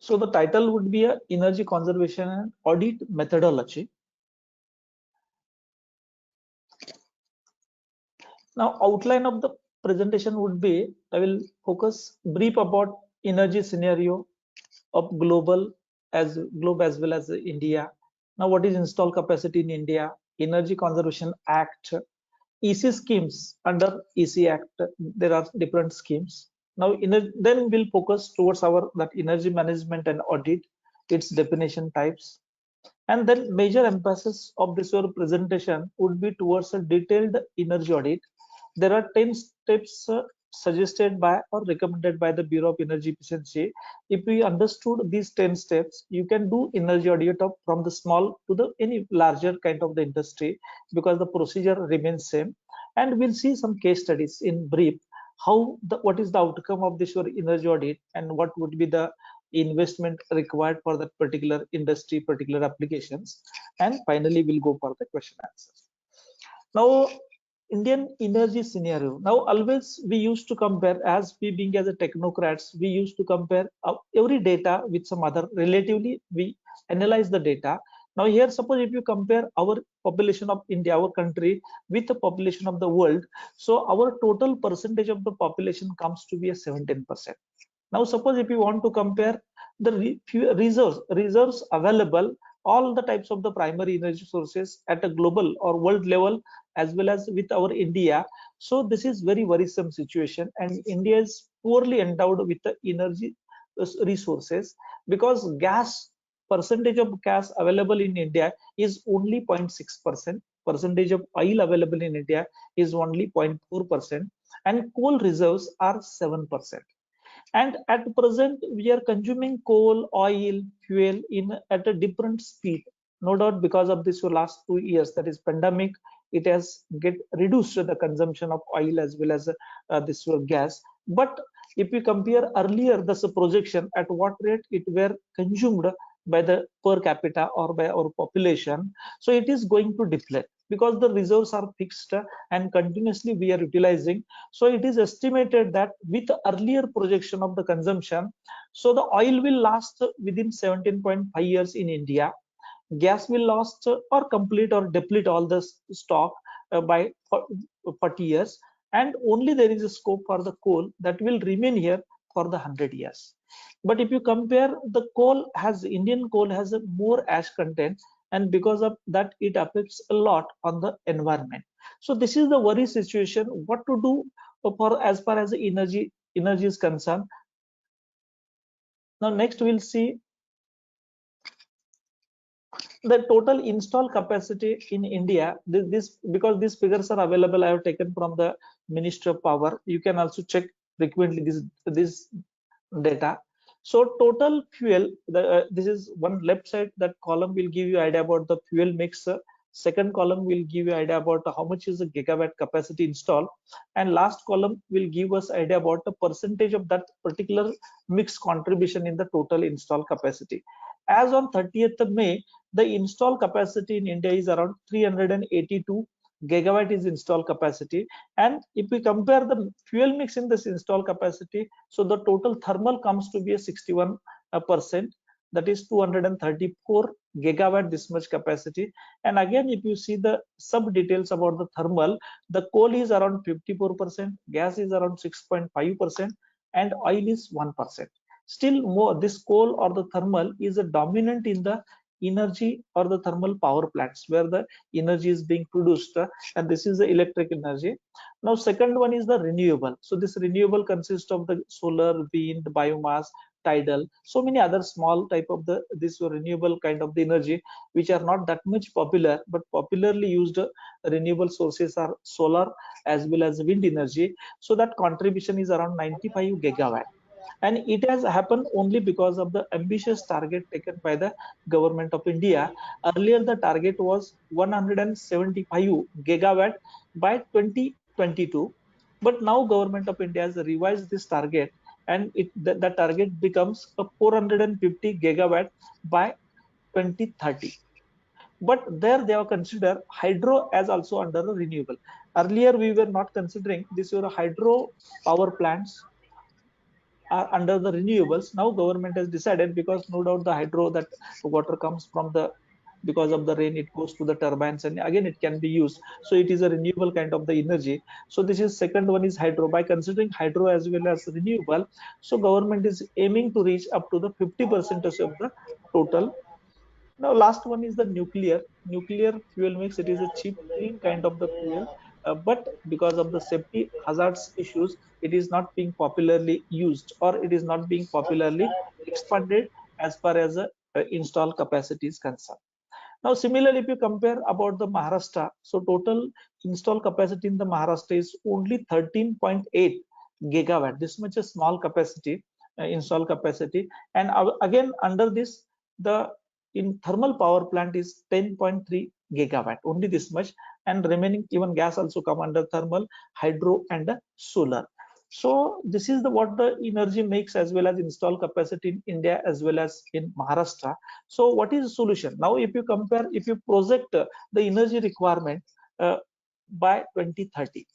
So the title would be a energy conservation and audit methodology. Now outline of the presentation would be, I will focus brief about energy scenario of globe as well as India. Now what is installed capacity in India, Energy Conservation Act, EC schemes under EC Act, there are different schemes. Now then we'll focus towards our that energy management and audit, its definition types. And then major emphasis of this your presentation would be towards a detailed energy audit. There are 10 steps suggested by or recommended by the Bureau of Energy Efficiency. If we understood these 10 steps, you can do energy audit of from the small to the any larger kind of the industry, because the procedure remains same. And we'll see some case studies in brief, how what is the outcome of this your energy audit and what would be the investment required for that particular industry, particular applications. And finally we'll go for the question answers. Now Indian energy scenario. Now always we used to compare, as we being as a technocrats, we used to compare every data with some other, relatively we analyze the data. Now here suppose if you compare our population of India, our country, with the population of the world, so our total percentage of the population comes to be a 17%. Now suppose if you want to compare the reserves available, all the types of the primary energy sources at a global or world level as well as with our India. So this is very worrisome situation, and India is poorly endowed with the energy resources, because gas percentage of gas available in India is only 0.6%, percentage of oil available in India is only 0.4%, and coal reserves are 7%. And at present we are consuming coal, oil, fuel in at a different speed, no doubt because of this last 2 years, that is pandemic, it has get reduced the consumption of oil as well as this gas. But if we compare earlier this projection at what rate it were consumed by the per capita or by our population, so it is going to deflate because the reserves are fixed and continuously we are utilizing. So it is estimated that with earlier projection of the consumption, so the oil will last within 17.5 years in India, gas will last or complete or deplete all the stock by 40 years, and only there is a scope for the coal that will remain here for the 100 years. But if you compare, the coal has, Indian coal has a more ash content, and because of that it affects a lot on the environment. So this is the worry situation, what to do for as far as the energy is concerned. Now next we'll see the total installed capacity in India. This because these figures are available, I have taken from the Ministry of Power. You can also check frequently this data. So total fuel, this is one left side, that column will give you idea about the fuel mix. Second column will give you idea about how much is the gigawatt capacity installed, and last column will give us idea about the percentage of that particular mix contribution in the total installed capacity. As on 30th of May, the installed capacity in India is around 382 gigawatt is installed capacity. And if we compare the fuel mix in this installed capacity, so the total thermal comes to be a 61%, that is 234 gigawatt, this much capacity. And again, if you see the sub details about the thermal, the coal is around 54%, gas is around 6.5%, and oil is 1%. Still more, this coal or the thermal is a dominant in the energy or the thermal power plants where the energy is being produced, and this is the electric energy. Now second one is the renewable. So this renewable consists of the solar, wind, biomass, tidal, so many other small type of the this renewable kind of the energy which are not that much popular, but popularly used renewable sources are solar as well as wind energy. So that contribution is around 95 gigawatt, and it has happened only because of the ambitious target taken by the government of India. Earlier the target was 175 gigawatt by 2022, but now government of India has revised this target, and the target becomes a 450 gigawatt by 2030. But there they have considered hydro as also under a renewable. Earlier we were not considering this were hydro power plants. are under the renewables. Now government has decided, because no doubt the hydro, that water comes from the, because of the rain it goes to the turbines and again it can be used, so it is a renewable kind of the energy. So this is second one is hydro. By considering hydro as well as renewable, so government is aiming to reach up to the 50% of the total. Now, last one is the nuclear. Nuclear fuel mix. It is a cheap, clean kind of the fuel, but because of the safety hazards issues, it is not being popularly used, or it is not being popularly expanded as far as the install capacity is concerned. Now, similarly, if you compare about the Maharashtra, so total install capacity in the Maharashtra is only 13.8 gigawatt. This much a small capacity, install capacity, and again under this, the in thermal power plant is 10.3 gigawatt, only this much, and remaining even gas also come under thermal, hydro, and solar. So this is the what the energy makes as well as install capacity in India as well as in Maharashtra. So what is the solution? Now, if you compare, if you project the energy requirement by 2030.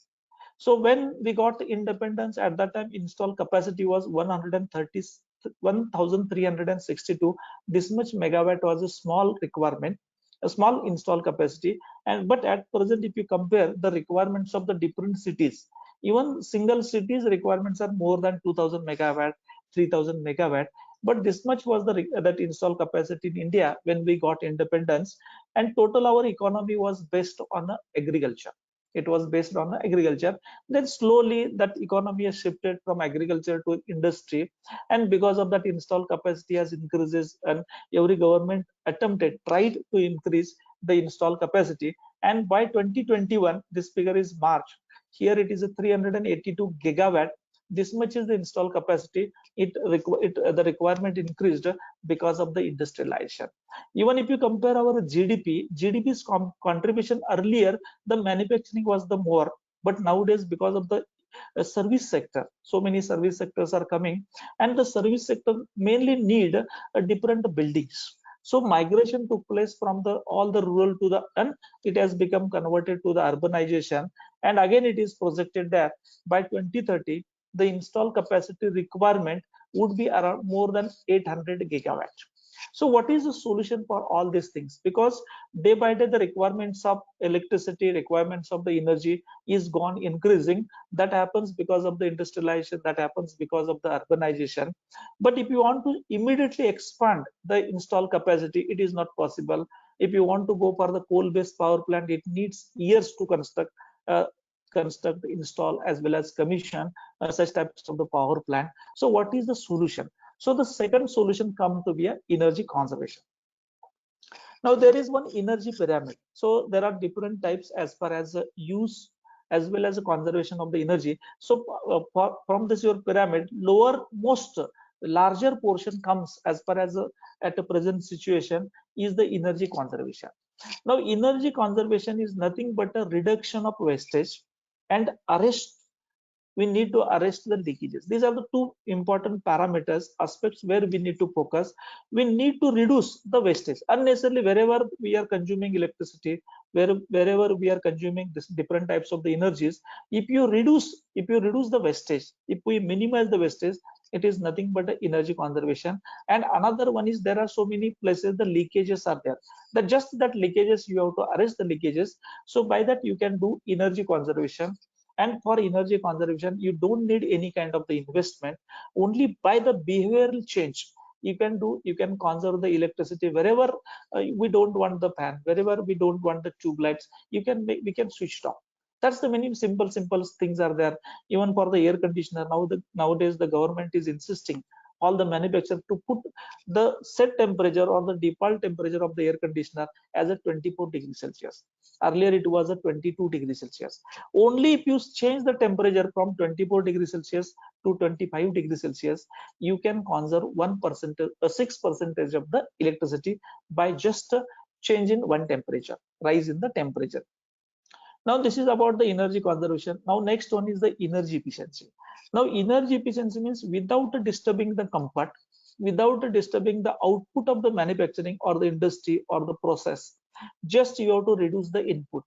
So when we got independence, at that time install capacity was 1362. This much megawatt was a small requirement, a small install capacity. And but at present, if you compare the requirements of the different cities, even single cities requirements are more than 2000 megawatt, 3000 megawatt. But this much was the that install capacity in India when we got independence, and total our economy was based on agriculture. It was based on agriculture. Then slowly that economy has shifted from agriculture to industry, and because of that install capacity has increases, and every government attempted, tried to increase the install capacity. And by 2021, this figure is March, here it is a 382 gigawatt. This much is the install capacity. The requirement increased because of the industrialization. Even if you compare our GDP's contribution, earlier the manufacturing was the more, but nowadays because of the service sector, so many service sectors are coming, and the service sector mainly need different buildings. So migration took place from the all the rural to the, and it has become converted to the urbanization. And again it is projected that by 2030 the install capacity requirement would be around more than 800 gigawatt. So what is the solution for all these things? Because day by day the requirements of electricity, requirements of the energy is gone increasing. That happens because of the industrialization, that happens because of the urbanization. But if you want to immediately expand the install capacity, it is not possible. If you want to go for the coal based power plant, it needs years to uh, construct, install, as well as commission such types of the power plant. So what is the solution? So the second solution come to be a energy conservation. Now there is one energy pyramid. So there are different types as far as use as well as the conservation of the energy. So from this your pyramid, lower most larger portion comes as far as at the present situation is the energy conservation. Now energy conservation is nothing but a reduction of wastage and arrest, we need to arrest the leakages. These are the two important parameters, aspects where we need to focus. We need to reduce the wastage unnecessarily wherever we are consuming electricity, wherever we are consuming this different types of the energies. If you reduce the wastage, if we minimize the wastage, it is nothing but energy conservation. And another one is there are so many places the leakages are there. That just that leakages you have to arrest the leakages. So by that you can do energy conservation. And for energy conservation you don't need any kind of the investment, only by the behavioral change you can do, you can conserve the electricity wherever we don't want the fan, wherever we don't want the tube lights, we can switch it off. That's the many simple things are there. Even for the air conditioner, nowadays the government is insisting all the manufacturers to put the set temperature or the default temperature of the air conditioner as a 24 degrees Celsius. Earlier it was a 22 degrees Celsius. Only if you change the temperature from 24 degrees Celsius to 25 degrees Celsius, you can conserve 1%, 6% of the electricity by just change in one temperature, rise in the temperature. Now this is about the energy conservation. Now next one is the energy efficiency. Now energy efficiency means without disturbing the comfort, without disturbing the output of the manufacturing or the industry or the process, just you have to reduce the input.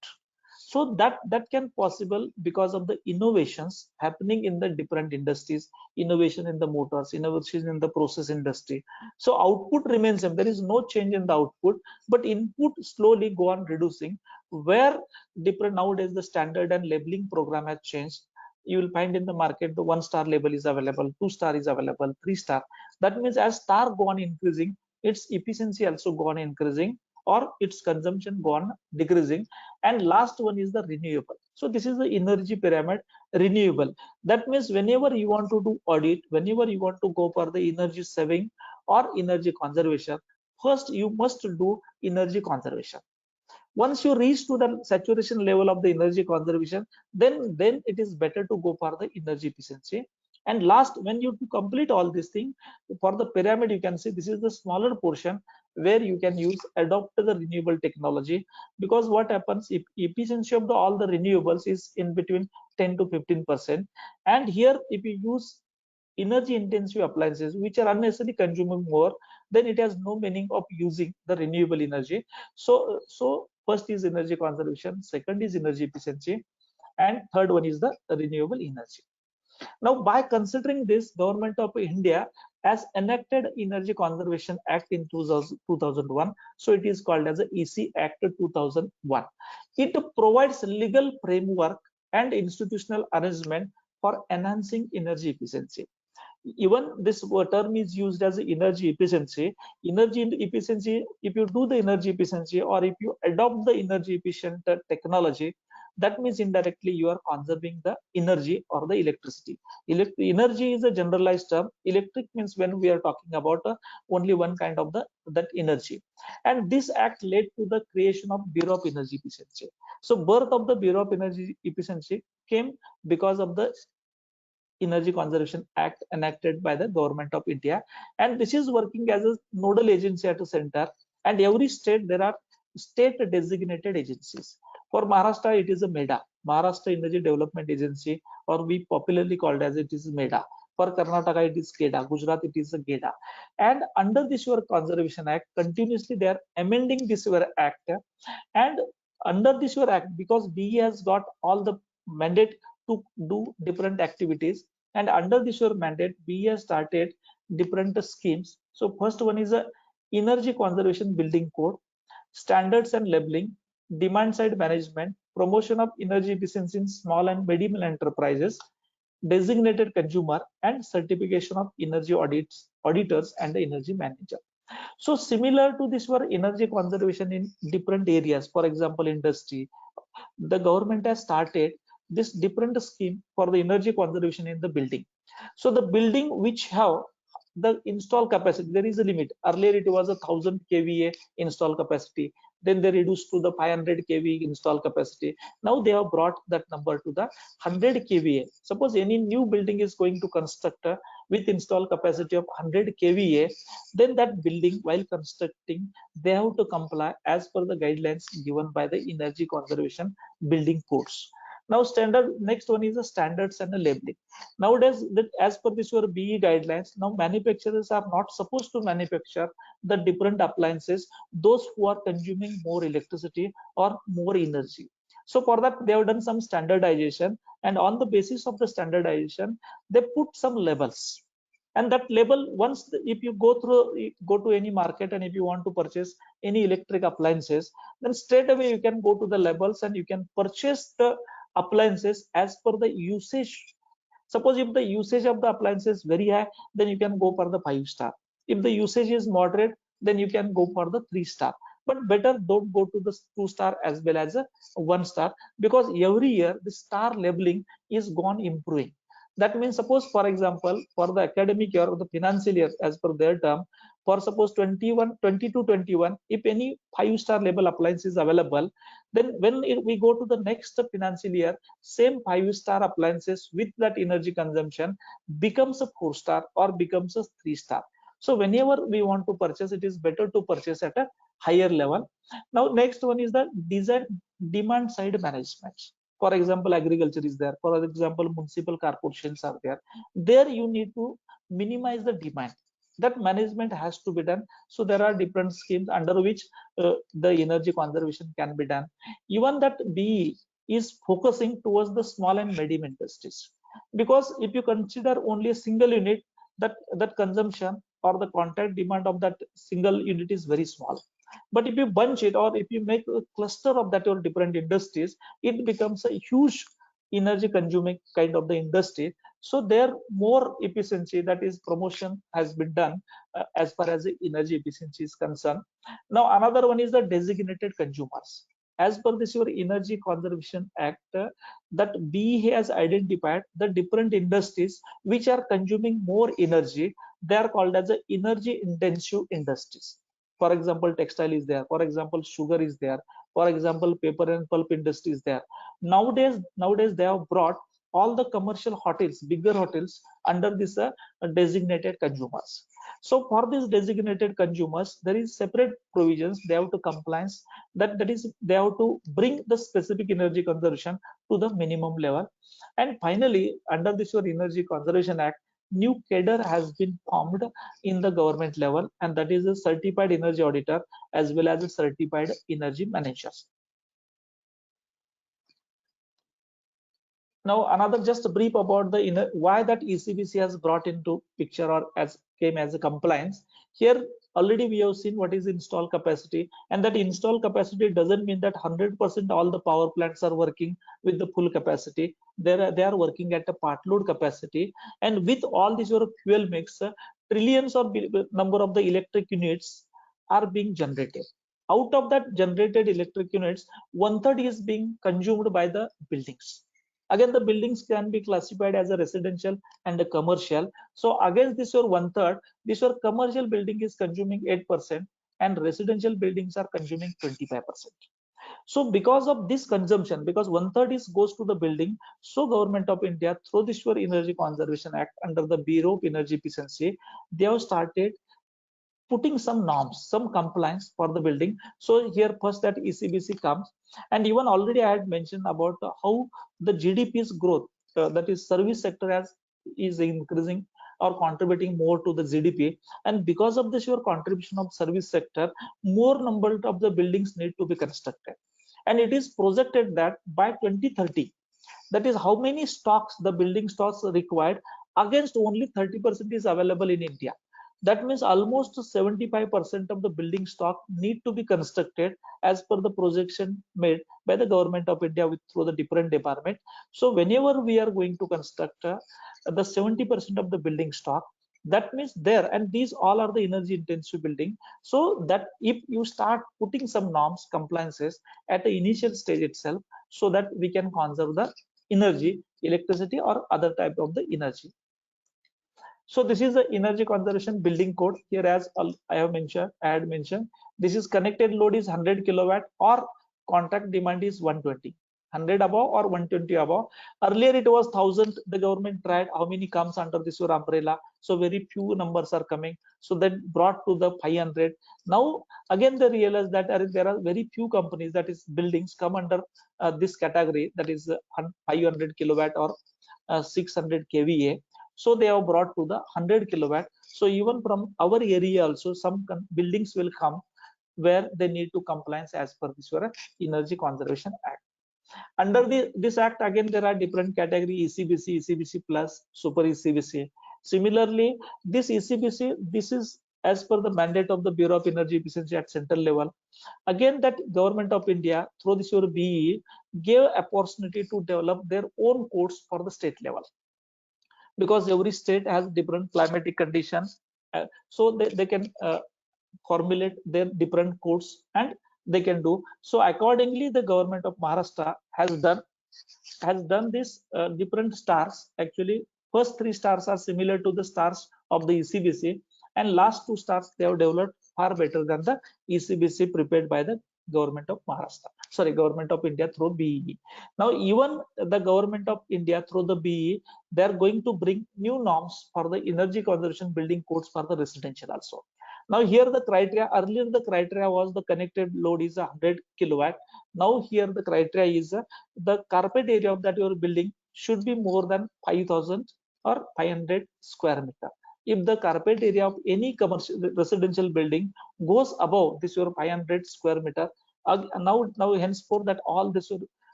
So that can possible because of the innovations happening in the different industries, innovation in the motors, innovation in the process industry. So output remains same, there is no change in the output, but input slowly go on reducing, where different nowadays the standard and labeling program has changed. You will find in the market the 1-star label is available, 2-star is available, 3-star. That means as star go on increasing, its efficiency also go on increasing, or its consumption go on decreasing. And last one is the renewable. So this is the energy pyramid, renewable. That means whenever you want to do audit, whenever you want to go for the energy saving or energy conservation, first you must do energy conservation. Once you reach to the saturation level of the energy conservation, then it is better to go for the energy efficiency. And last, when you complete all these things, for the pyramid you can see this is the smaller portion where you can use adopt the renewable technology. Because what happens if efficiency of the all the renewables is in between 10 to 15%, and here if you use energy intensive appliances which are unnecessarily consuming more, then it has no meaning of using the renewable energy. So first is energy conservation, second is energy efficiency, and third one is the renewable energy. Now, by considering this, Government of India has enacted Energy Conservation Act in 2001. So it is called as the EC Act 2001. It provides legal framework and institutional arrangement for enhancing energy efficiency. Even this term is used as energy efficiency. Energy efficiency, if you do the energy efficiency or if you adopt the energy efficient technology, that means indirectly you are conserving the energy or the electricity. Energy is a generalized term. Electric means when we are talking about only one kind of the that energy. And this act led to the creation of Bureau of Energy Efficiency. So birth of the Bureau of Energy Efficiency came because of the Energy Conservation Act enacted by the Government of India, and this is working as a nodal agency at a center. And every state there are state designated agencies. For Maharashtra, it is a MEDA, Maharashtra Energy Development Agency, or we popularly called as it is MEDA. For Karnataka, it is KEDA. Gujarat, it is a GEDA. And under this your Conservation Act, continuously they are amending this your act, and under this your act, because BE has got all the mandate to do different activities, and under this your mandate BE has started different schemes. So first one is a energy conservation building code, standards and labeling, demand side management, promotion of energy efficiency in small and medium enterprises, designated consumer, and certification of energy auditors and the energy manager. So similar to this for energy conservation in different areas, for example industry, the government has started this different scheme for the energy conservation in the building. So the building which have the install capacity, there is a limit. Earlier it was 1000 kVA install capacity, then they reduced to the 500 kVA install capacity. Now they have brought that number to the 100 kVA. Suppose any new building is going to construct with install capacity of 100 kVA, then that building while constructing they have to comply as per the guidelines given by the energy conservation building codes. Now standard, next one is the standards and the labeling. Nowadays that as per this your BE guidelines, now manufacturers are not supposed to manufacture the different appliances those who are consuming more electricity or more energy. So for that they have done some standardization, and on the basis of the standardization they put some labels. And that label, once if you go to any market and if you want to purchase any electric appliances, then straight away you can go to the labels and you can purchase the appliances as per the usage. Suppose if the usage of the appliance is very high, then you can go for the 5-star. If the usage is moderate, then you can go for the 3-star. But better don't go to the 2-star as well as a 1-star, because every year the star labeling is gone improving. That means suppose for example for the academic year or the financial year as per their term, for suppose 2021, if any 5-star label appliance is available, then when we go to the next financial year, same 5-star appliances with that energy consumption becomes a 4-star or becomes a 3-star. So whenever we want to purchase, it is better to purchase at a higher level. Now next one is the design demand side management. For example agriculture is there, for example municipal corporations are there. There you need to minimize the demand, that management has to be done. So there are different schemes under which the energy conservation can be done. Even that BE, is focusing towards the small and medium industries, because if you consider only a single unit, that consumption or the contract demand of that single unit is very small. But if you bunch it, or if you make a cluster of that or different industries, it becomes a huge energy consuming kind of the industry. So there more efficiency, that is promotion, has been done as far as the energy efficiency is concerned. Now another one is the designated consumers. As per this your Energy Conservation Act, that BEA has identified the different industries which are consuming more energy. They are called as the energy intensive industries. For example, textile is there. For example, sugar is there. For example, paper and pulp industry is there. Nowadays they have brought all the commercial hotels, bigger hotels, under this designated consumers. So for these designated consumers, there is separate provisions they have to compliance, that is they have to bring the specific energy conservation to the minimum level. And finally, under this your Energy Conservation Act, new cadre has been formed in the government level, and that is a certified energy auditor as well as a certified energy managers. Now another just a brief about the why that ECBC has brought into picture or as came as a compliance. Here already we have seen what is installed capacity, and that installed capacity doesn't mean that 100% all the power plants are working with the full capacity. They are working at a part load capacity, and with all this your fuel mix, trillions of number of the electric units are being generated. Out of that generated electric units, 1/3 is being consumed by the buildings. Again, the buildings can be classified as a residential and a commercial. So against this your 1/3, this your commercial building is consuming 8% and residential buildings are consuming 25%. So because of this consumption, because 1/3 is goes to the building, so Government of India through this your Energy Conservation Act under the Bureau of Energy Efficiency, they have started putting some norms, some compliance for the building. So here first that ECBC comes, and even already I had mentioned about how the GDP's growth, that is service sector is increasing or contributing more to the GDP, and because of this your contribution of service sector, more number of the buildings need to be constructed, and it is projected that by 2030, that is how many stocks the building stocks required, against only 30% is available in India. That means almost 75% of the building stock need to be constructed as per the projection made by the Government of India through the different department. So whenever we are going to construct the 70% of the building stock, that means there, and these all are the energy intensive building. So that if you start putting some norms, compliances at the initial stage itself, so that we can conserve the energy, electricity or other type of the energy. So this is the Energy Conservation Building Code. Here, as I had mentioned, this is connected load is 100 kilowatt or contract demand is 120, 100 above or 120 above. Earlier it was 1000. The government tried how many comes under this your umbrella. So very few numbers are coming. So that brought to the 500. Now again they realize that there are very few companies, that is buildings, come under this category, that is 500 kilowatt or 600 kVA. So they have brought to the 100 kilowatt. So even from our area also some buildings will come where they need to compliance as per this Energy Conservation Act. Under this act, again there are different category: ECBC, ECBC plus, Super ECBC. Similarly, this ECBC, this is as per the mandate of the Bureau of Energy Efficiency at central level. Again, that Government of India through this your BE gave opportunity to develop their own codes for the state level, because every state has different climatic conditions, so they can formulate their different codes and they can do. So accordingly the Government of Maharashtra has done this different stars. Actually first 3 stars are similar to the stars of the ECBC, and last 2 stars they have developed far better than the ECBC prepared by the Government of Maharashtra, sorry, Government of India through BE. Now even the Government of India through the BE, they are going to bring new norms for the energy conservation building codes for the residential also. Now here the criteria, earlier the criteria was the connected load is 100 kilowatt. Now here the criteria is the carpet area of that your building should be more than 5000 or 500 square meter. If the carpet area of any commercial residential building goes above this your 500 square meter, now henceforth that all this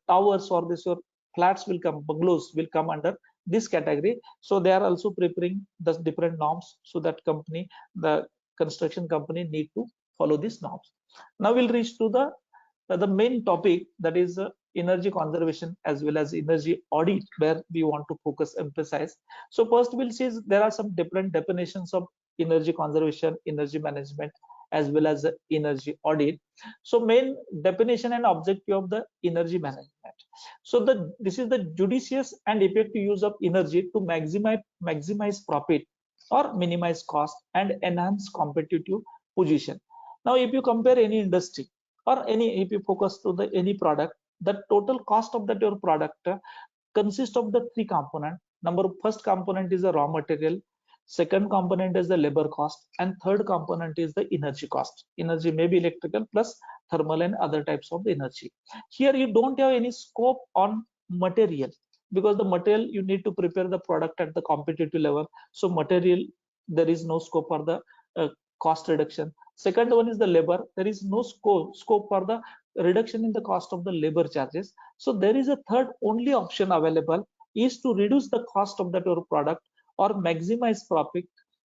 towers or this your flats will come, bungalows will come under this category. So they are also preparing the different norms, so that company, the construction company, need to follow these norms. Now we'll reach to the main topic, that is energy conservation as well as energy audit, where we want to focus, emphasize. So first we'll see there are some different definitions of energy conservation, energy management, as well as energy audit. So main definition and objective of the energy management. So this is the judicious and effective use of energy to maximize profit or minimize cost and enhance competitive position. Now if you compare any industry, or any, if you focus to the any product, the total cost of that your product consists of the three component. First component is the raw material, second component is the labor cost, and third component is the energy cost. Energy may be electrical plus thermal and other types of the energy. Here you don't have any scope on material, because the material you need to prepare the product at the competitive level. So material, there is no scope for the cost reduction. Second one is the labor. There is no scope for the reduction in the cost of the labor charges. So there is a third only option available, is to reduce the cost of that your product or maximize profit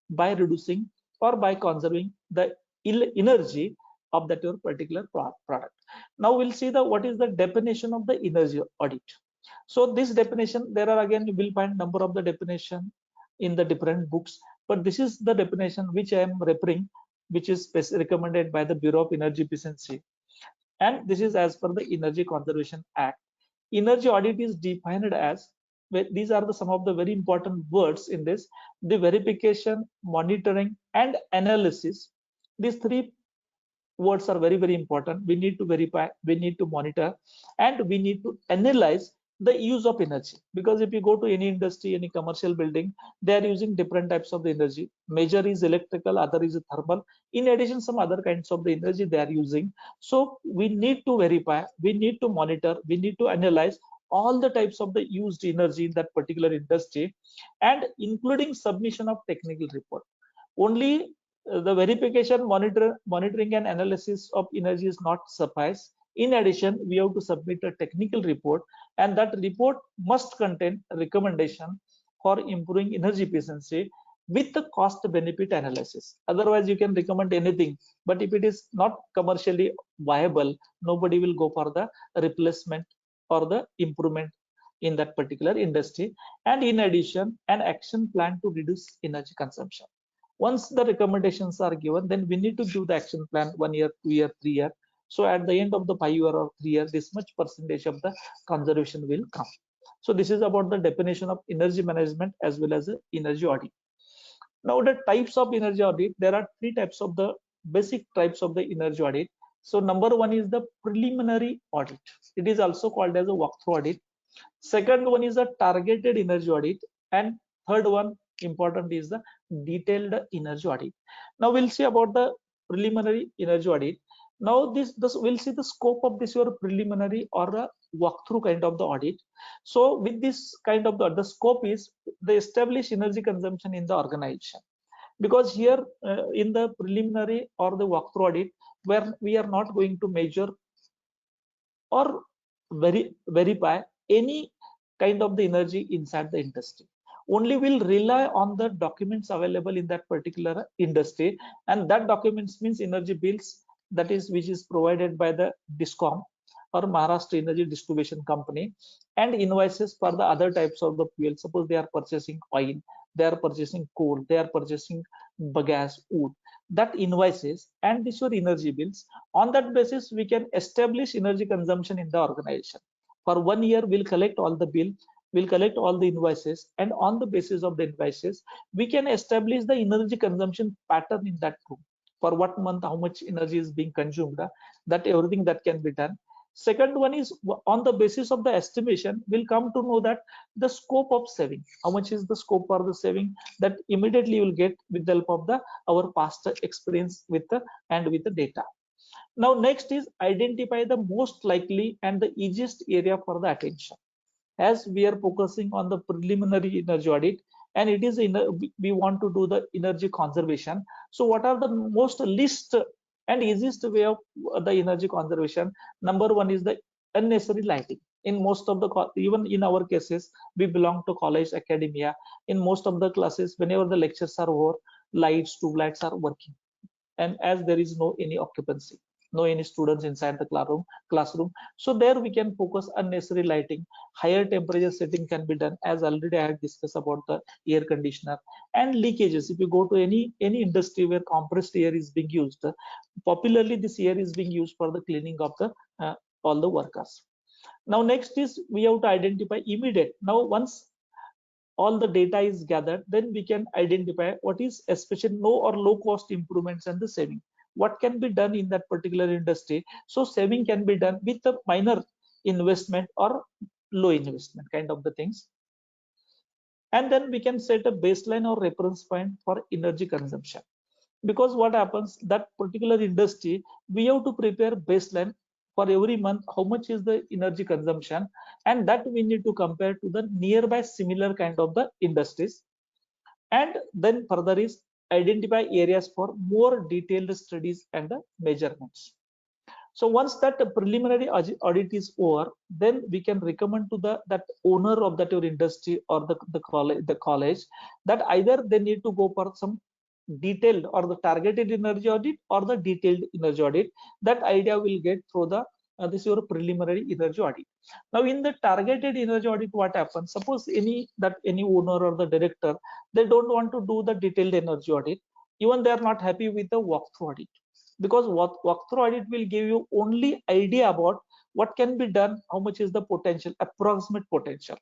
by reducing or by conserving the energy of that your particular product. Now we'll see the what is the definition of the energy audit. So this definition, there are again you will find number of the definition in the different books, but this is the definition which I am referring, which is recommended by the Bureau of Energy Efficiency, and this is as per the Energy Conservation Act. Energy audit is defined as, these are the some of the very important words in this: the verification, monitoring, and analysis. These three words are very important. We need to verify, we need to monitor, and we need to analyze the use of energy. Because if you go to any industry, any commercial building, they are using different types of the energy. Major is electrical, other is thermal. In addition, some other kinds of the energy they are using. So we need to verify, we need to monitor, we need to analyze all the types of the used energy in that particular industry, and including submission of technical report. Only the verification, monitoring and analysis of energy is not suffice. In addition, we have to submit a technical report, and that report must contain a recommendation for improving energy efficiency with the cost benefit analysis. Otherwise you can recommend anything, but if it is not commercially viable, nobody will go for the replacement or the improvement in that particular industry. And in addition, an action plan to reduce energy consumption. Once the recommendations are given, then we need to give the action plan 1 year, 2 year, 3 year. So at the end of the 5 year or 3 years, this much percentage of the conservation will come. So this is about the definition of energy management as well as energy audit. Now the types of energy audit, there are three types of the basic types of the energy audit. So number one is the preliminary audit. It is also called as a walkthrough audit. Second one is a targeted energy audit, and third one important is the detailed energy audit. Now we'll see about the preliminary energy audit. Now this we'll see the scope of this your preliminary or a walkthrough kind of the audit. So with this kind of the scope is the established energy consumption in the organization. Because here in the preliminary or the walkthrough audit, where we are not going to measure or verify any kind of the energy inside the industry. Only will rely on the documents available in that particular industry, and that documents means energy bills, that is which is provided by the DISCOM or Maharashtra Energy Distribution Company, and invoices for the other types of the fuel. Suppose they are purchasing oil, they are purchasing coal, they are purchasing gas, wood, that invoices and this your energy bills. On that basis, we can establish energy consumption in the organization. For 1 year, we'll collect all the bill, we'll collect all the invoices, and on the basis of the invoices, we can establish the energy consumption pattern in that room. For what month, how much energy is being consumed, that everything that can be done. Second one is on the basis of the estimation, we'll come to know that the scope of saving, how much is the scope for the saving, that immediately you will get with the help of the our past experience with the data. Now next is identify the most likely and the easiest area for the attention. As we are focusing on the preliminary energy audit, and it is we want to do the energy conservation. So what are the most least and easiest way of the energy conservation? Number one is the unnecessary lighting. In most of the, even in our cases, we belong to college academia. In most of the classes, whenever the lectures are over, lights, tube lights are working, and as there is no any occupancy, no any students inside the classroom, so there we can focus unnecessary lighting. Higher temperature setting can be done, as already I had discussed about the air conditioner. And leakages, if you go to any industry where compressed air is being used, popularly this air is being used for the cleaning of the all the workers. Now next is we have to identify immediate. Now once all the data is gathered, then we can identify what is especially no or low cost improvements and the saving, what can be done in that particular industry. So saving can be done with a minor investment or low investment kind of the things. And then we can set a baseline or reference point for energy consumption, because what happens, that particular industry, we have to prepare baseline for every month, how much is the energy consumption, and that we need to compare to the nearby similar kind of the industries. And then further is identify areas for more detailed studies and measurements. So once that preliminary audit is over, then we can recommend to the that owner of that your industry or the college that either they need to go for some detailed or the targeted energy audit or the detailed energy audit. That idea will get through the this your preliminary energy audit. Now in the targeted energy audit, what happens, suppose any owner or the director, they don't want to do the detailed energy audit, even they are not happy with the walkthrough audit, because what walkthrough audit will give you only idea about what can be done, how much is the potential, approximate potential,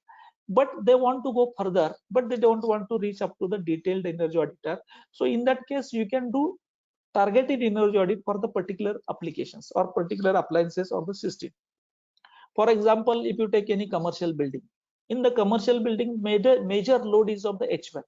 but they want to go further, but they don't want to reach up to the detailed energy auditor. So in that case, you can do targeted energy audit for the particular applications or particular appliances of the system. For example, if you take any commercial building, in the commercial building, major load is of the HVAC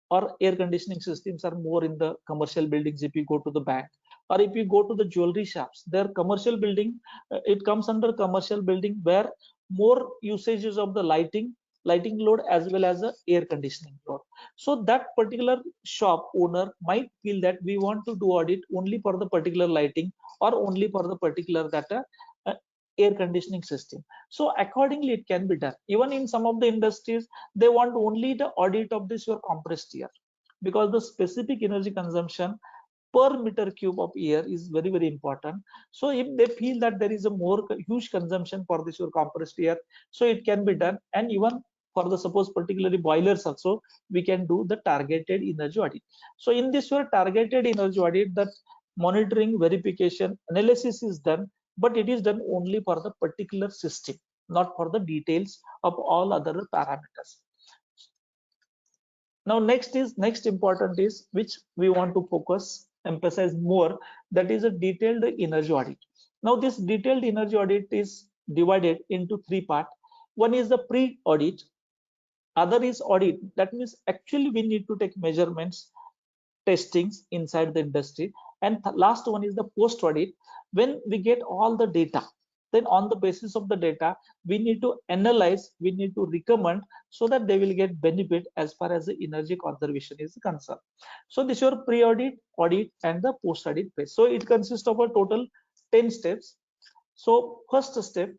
or air conditioning systems are more in the commercial buildings. If you go to the bank or if you go to the jewelry shops, their commercial building, it comes under commercial building where more usages of the lighting load as well as the air conditioning load. So that particular shop owner might feel that we want to do audit only for the particular lighting or only for the particular that uh, air conditioning system. So accordingly it can be done. Even in some of the industries, they want only the audit of this your compressed air, because the specific energy consumption per meter cube of air is very important. So if they feel that there is a more huge consumption for this your compressed air, so it can be done. And even for the suppose particularly boilers also, we can do the targeted energy audit. So in this your targeted energy audit, that monitoring, verification, analysis is done, but it is done only for the particular system, not for the details of all other parameters. Now next important is which we want to emphasize more, that is a detailed energy audit. Now this detailed energy audit is divided into three parts. One is the pre-audit, other is audit, that means actually we need to take measurements, testings inside the industry, and last one is the post audit, when we get all the data, then on the basis of the data we need to analyze, we need to recommend, so that they will get benefit as far as the energy conservation is concerned. So this is your pre-audit, audit and the post audit phase. So it consists of a total 10 steps. So first step,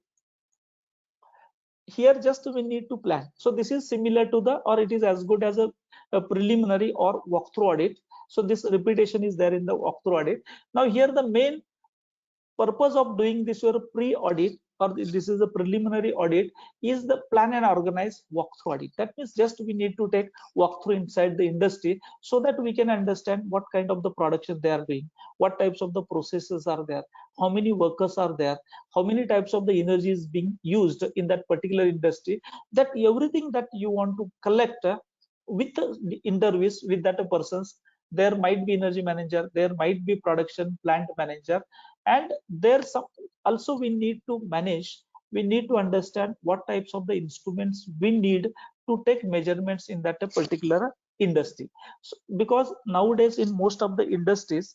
here just we need to plan. So this is similar to the, or it is as good as a preliminary or walkthrough audit. So this repetition is there in the walkthrough audit. Now here the main purpose of doing this your pre-audit, or this is a preliminary audit, is the plan and organize walkthrough audit. That means just we need to take walkthrough inside the industry, so that we can understand what kind of the production they are doing, what types of the processes are there, how many workers are there, how many types of the energy is being used in that particular industry. That everything that you want to collect with the interviews with that persons, there might be energy manager, there might be production plant manager, and there's some also we need to manage, we need to understand what types of the instruments we need to take measurements in that particular industry. So, because nowadays in most of the industries,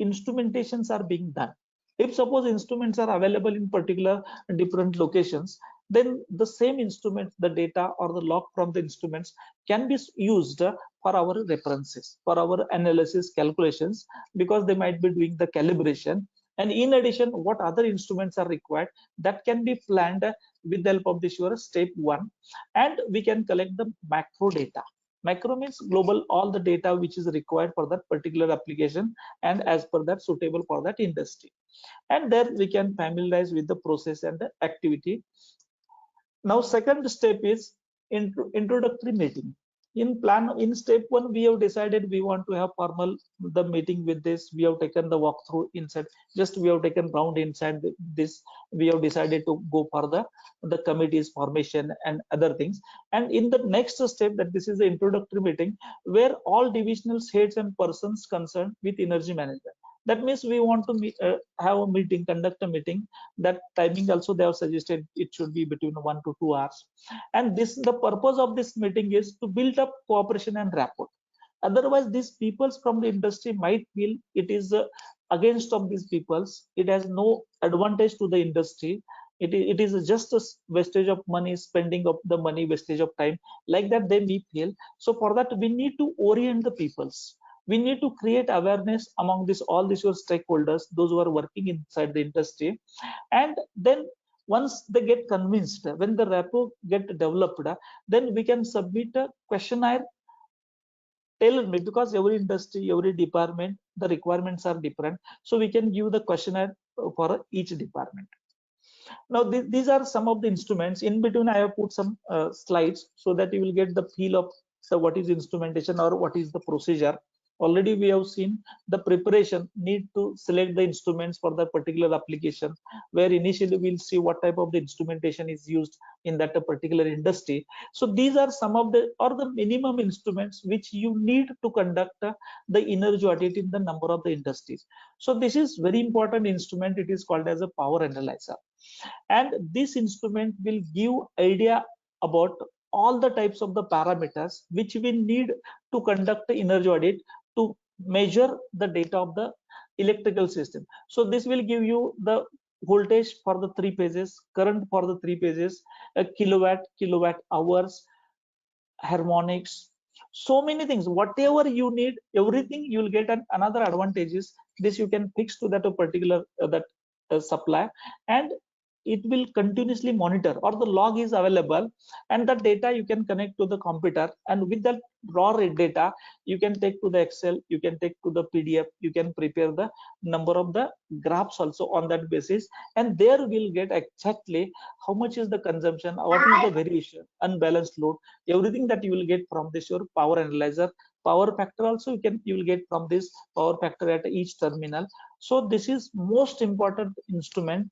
instrumentations are being done. If suppose instruments are available in particular different locations, then the same instruments, the data or the log from the instruments can be used for our references, for our analysis calculations, because they might be doing the calibration, And in addition, what other instruments are required, that can be planned with the help of this your step 1. And we can collect the macro data. Macro means global, all the data which is required for that particular application and as per that suitable for that industry. And there we can familiarize with the process and the activity. Now second step is introductory meeting. In step 1, we have decided we want to have formal the meeting with this. We have taken the walkthrough inside, just we have taken round inside this. We have decided to go for the committee's formation and other things. And in the next step, that this is the introductory meeting where all divisional heads and persons concerned with energy management. That means we want to have a meeting, conduct a meeting. That timing also they have suggested it should be between 1 to 2 hours. And this, the purpose of this meeting is to build up cooperation and rapport. Otherwise, these peoples from the industry might feel it is against of these peoples. It has no advantage to the industry. It is just a wastage of money, spending of the money, wastage of time, like that they may feel. So for that, we need to orient the peoples. We need to create awareness among this all these your stakeholders, those who are working inside the industry. And then once they get convinced, when the rapport get developed, then we can submit a questionnaire tailor-made, because every industry, every department, the requirements are different. So we can give the questionnaire for each department. Now these are some of the instruments. In between I have put some slides so that you will get the feel of what is instrumentation or what is the procedure. Already we have seen the preparation, need to select the instruments for the particular application, where initially we'll see what type of the instrumentation is used in that particular industry. So these are some of the or the minimum instruments which you need to conduct the energy audit in the number of the industries. So this is very important instrument. It is called as a power analyzer. And this instrument will give idea about all the types of the parameters which we need to conduct the energy audit to measure the data of the electrical system. So this will give you the voltage for the 3 phases, current for the 3 phases, a kilowatt hours, harmonics, so many things. Whatever you need, everything you will get. And another advantage is this, you can fix to that a particular supply, and it will continuously monitor, or the log is available, and the data you can connect to the computer, and with that raw data you can take to the Excel, you can take to the PDF, you can prepare the number of the graphs also on that basis. And there we'll get exactly how much is the consumption, what is the variation, unbalanced load, everything that you will get from this your power analyzer. Power factor also you will get from this power factor at each terminal. So this is most important instrument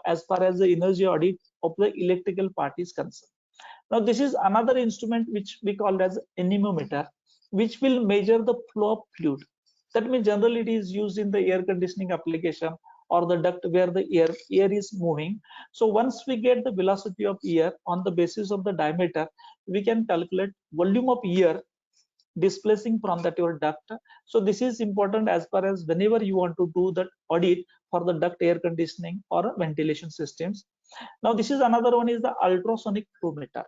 as far as the energy audit of the electrical part is concerned. Now this is another instrument which we call as anemometer, which will measure the flow of fluid. That means generally it is used in the air conditioning application or the duct where the air is moving. So once we get the velocity of air on the basis of the diameter, we can calculate volume of air displacing from that your duct. So this is important as far as whenever you want to do that audit for the duct air conditioning or ventilation systems. Now this is another one is the ultrasonic flow meter.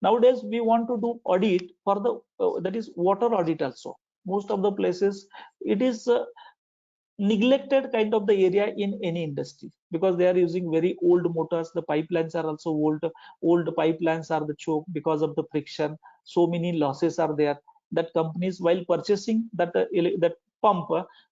Nowadays we want to do audit for the that is water audit also. Most of the places it is neglected kind of the area in any industry, because they are using very old motors. The pipelines are also old pipelines are the choke because of the friction. So many losses are there that companies while purchasing that pump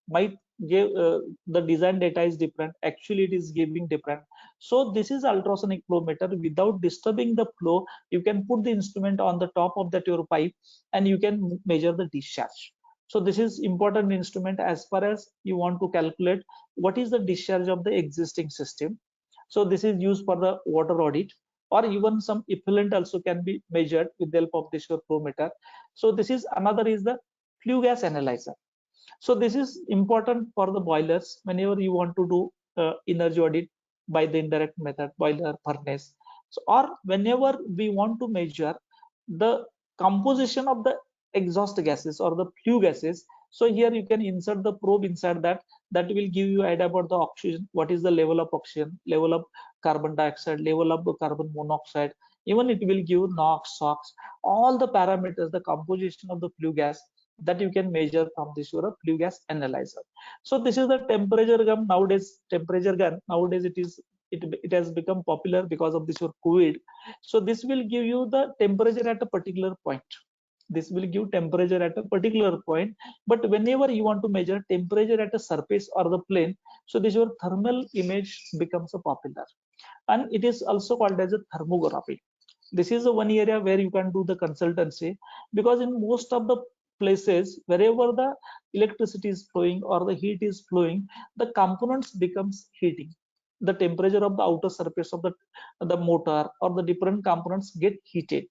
might give the design data is different, actually it is giving different. So this is ultrasonic flow meter. Without disturbing the flow, you can put the instrument on the top of that your pipe and you can measure the discharge. So this is important instrument as far as you want to calculate what is the discharge of the existing system. So this is used for the water audit, or even some effluent also can be measured with the help of this flow meter. So this is another is the flue gas analyzer. So this is important for the boilers whenever you want to do energy audit by the indirect method, boiler, furnace. So or whenever we want to measure the composition of the exhaust gases or the flue gases. So here you can insert the probe inside that. That will give you idea about the oxygen, what is the level of oxygen, level of carbon dioxide, level of carbon monoxide. Even it will give NOx, SOx, all the parameters, the composition of the flue gas that you can measure from this your flue gas analyzer. So this is the temperature gun nowadays. Temperature gun nowadays it has become popular because of this your COVID. So this will give you the temperature at a particular point. This will give temperature at a particular point, but whenever you want to measure temperature at a surface or the plane, so this your thermal image becomes a popular, and it is also called as a thermography. This is the one area where you can do the consultancy, because in most of the places wherever the electricity is flowing or the heat is flowing, the components becomes heating. The temperature of the outer surface of the motor or the different components get heated,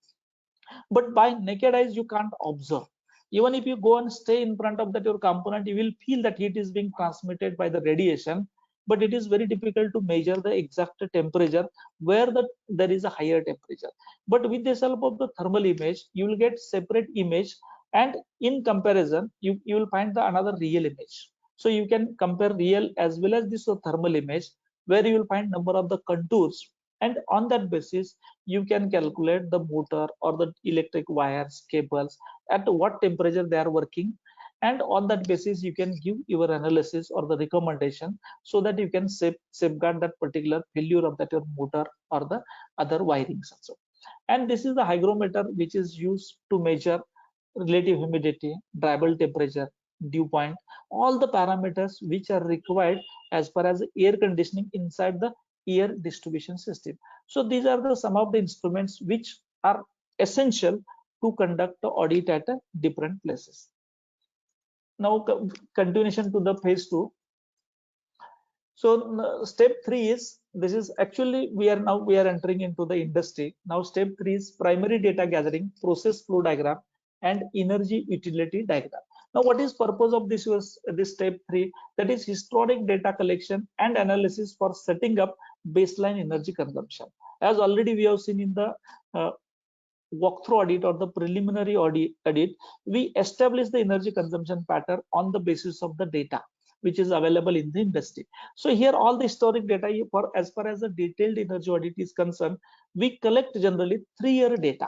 but by naked eyes you can't observe. Even if you go and stay in front of that your component, you will feel that heat is being transmitted by the radiation, but it is very difficult to measure the exact temperature where there is a higher temperature. But with the help of the thermal image, you will get separate image, and in comparison you will find the another real image. So you can compare real as well as this thermal image, where you will find number of the contours, and on that basis you can calculate the motor or the electric wires, cables, at what temperature they are working, and on that basis you can give your analysis or the recommendation, so that you can safeguard that particular failure of that your motor or the other wirings also. And this is the hygrometer, which is used to measure relative humidity, drivable temperature, dew point, all the parameters which are required as far as air conditioning inside the air distribution system. So these are the some of the instruments which are essential to conduct the audit at different places. Now continuation to the phase 2. So step 3 is, this is actually we are entering into the industry. Now step 3 is primary data gathering, process flow diagram, and energy utility diagram. Now what is purpose of this was this step 3? That is historic data collection and analysis for setting up baseline energy consumption. As already we have seen in the walkthrough audit or the preliminary audit, we establish the energy consumption pattern on the basis of the data which is available in the industry. So here all the historic data, for as far as the detailed energy audit is concerned, we collect generally 3-year data.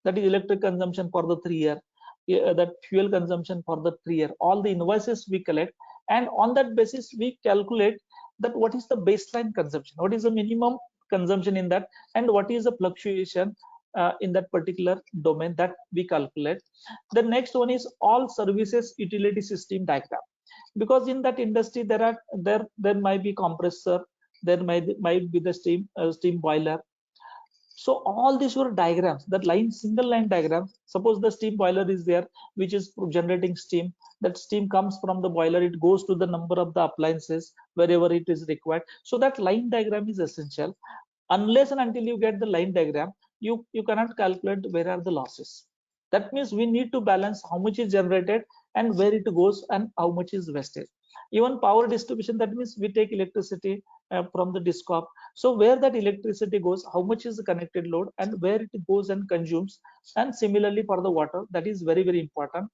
That is electric consumption for the 3 year, that fuel consumption for the 3 year, all the invoices we collect, and on that basis we calculate that what is the baseline consumption, what is the minimum consumption in that, and what is the fluctuation in that particular domain that we calculate. The next one is all services utility system diagram, because in that industry there might be compressor, there might be the steam boiler. So all these were diagrams, that single line diagrams. Suppose the steam boiler is there, which is generating steam. That steam comes from the boiler, it goes to the number of the appliances wherever it is required. So that line diagram is essential. Unless and until you get the line diagram, you cannot calculate where are the losses. That means we need to balance how much is generated and where it goes and how much is wasted. Even power distribution, that means we take electricity from the DISCOM. So where that electricity goes, how much is the connected load, and where it goes and consumes. And similarly for the water, that is very, very important.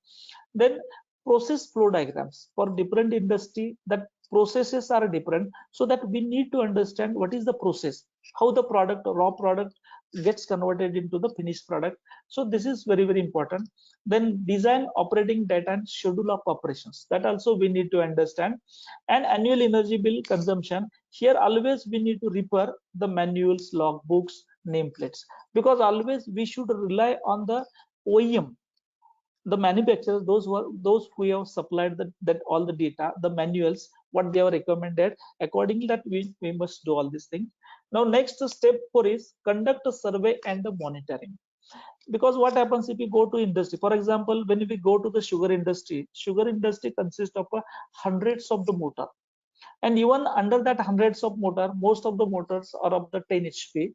Then process flow diagrams for different industry, that processes are different, so that we need to understand what is the process, how the product, raw product, gets converted into the finished product. So this is very, very important. Then design operating data and schedule of operations, that also we need to understand. And annual energy bill consumption, here always we need to refer the manuals, log books, nameplates, because always we should rely on the OEM, the manufacturers, those who have supplied that all the data, the manuals, what they have recommended. Accordingly, that we must do all these things. Now next step 4 is conduct a survey and the monitoring. Because what happens if you go to industry, for example, when we go to the sugar industry consists of hundreds of the motor, and even under that hundreds of motor, most of the motors are of the 10 HP.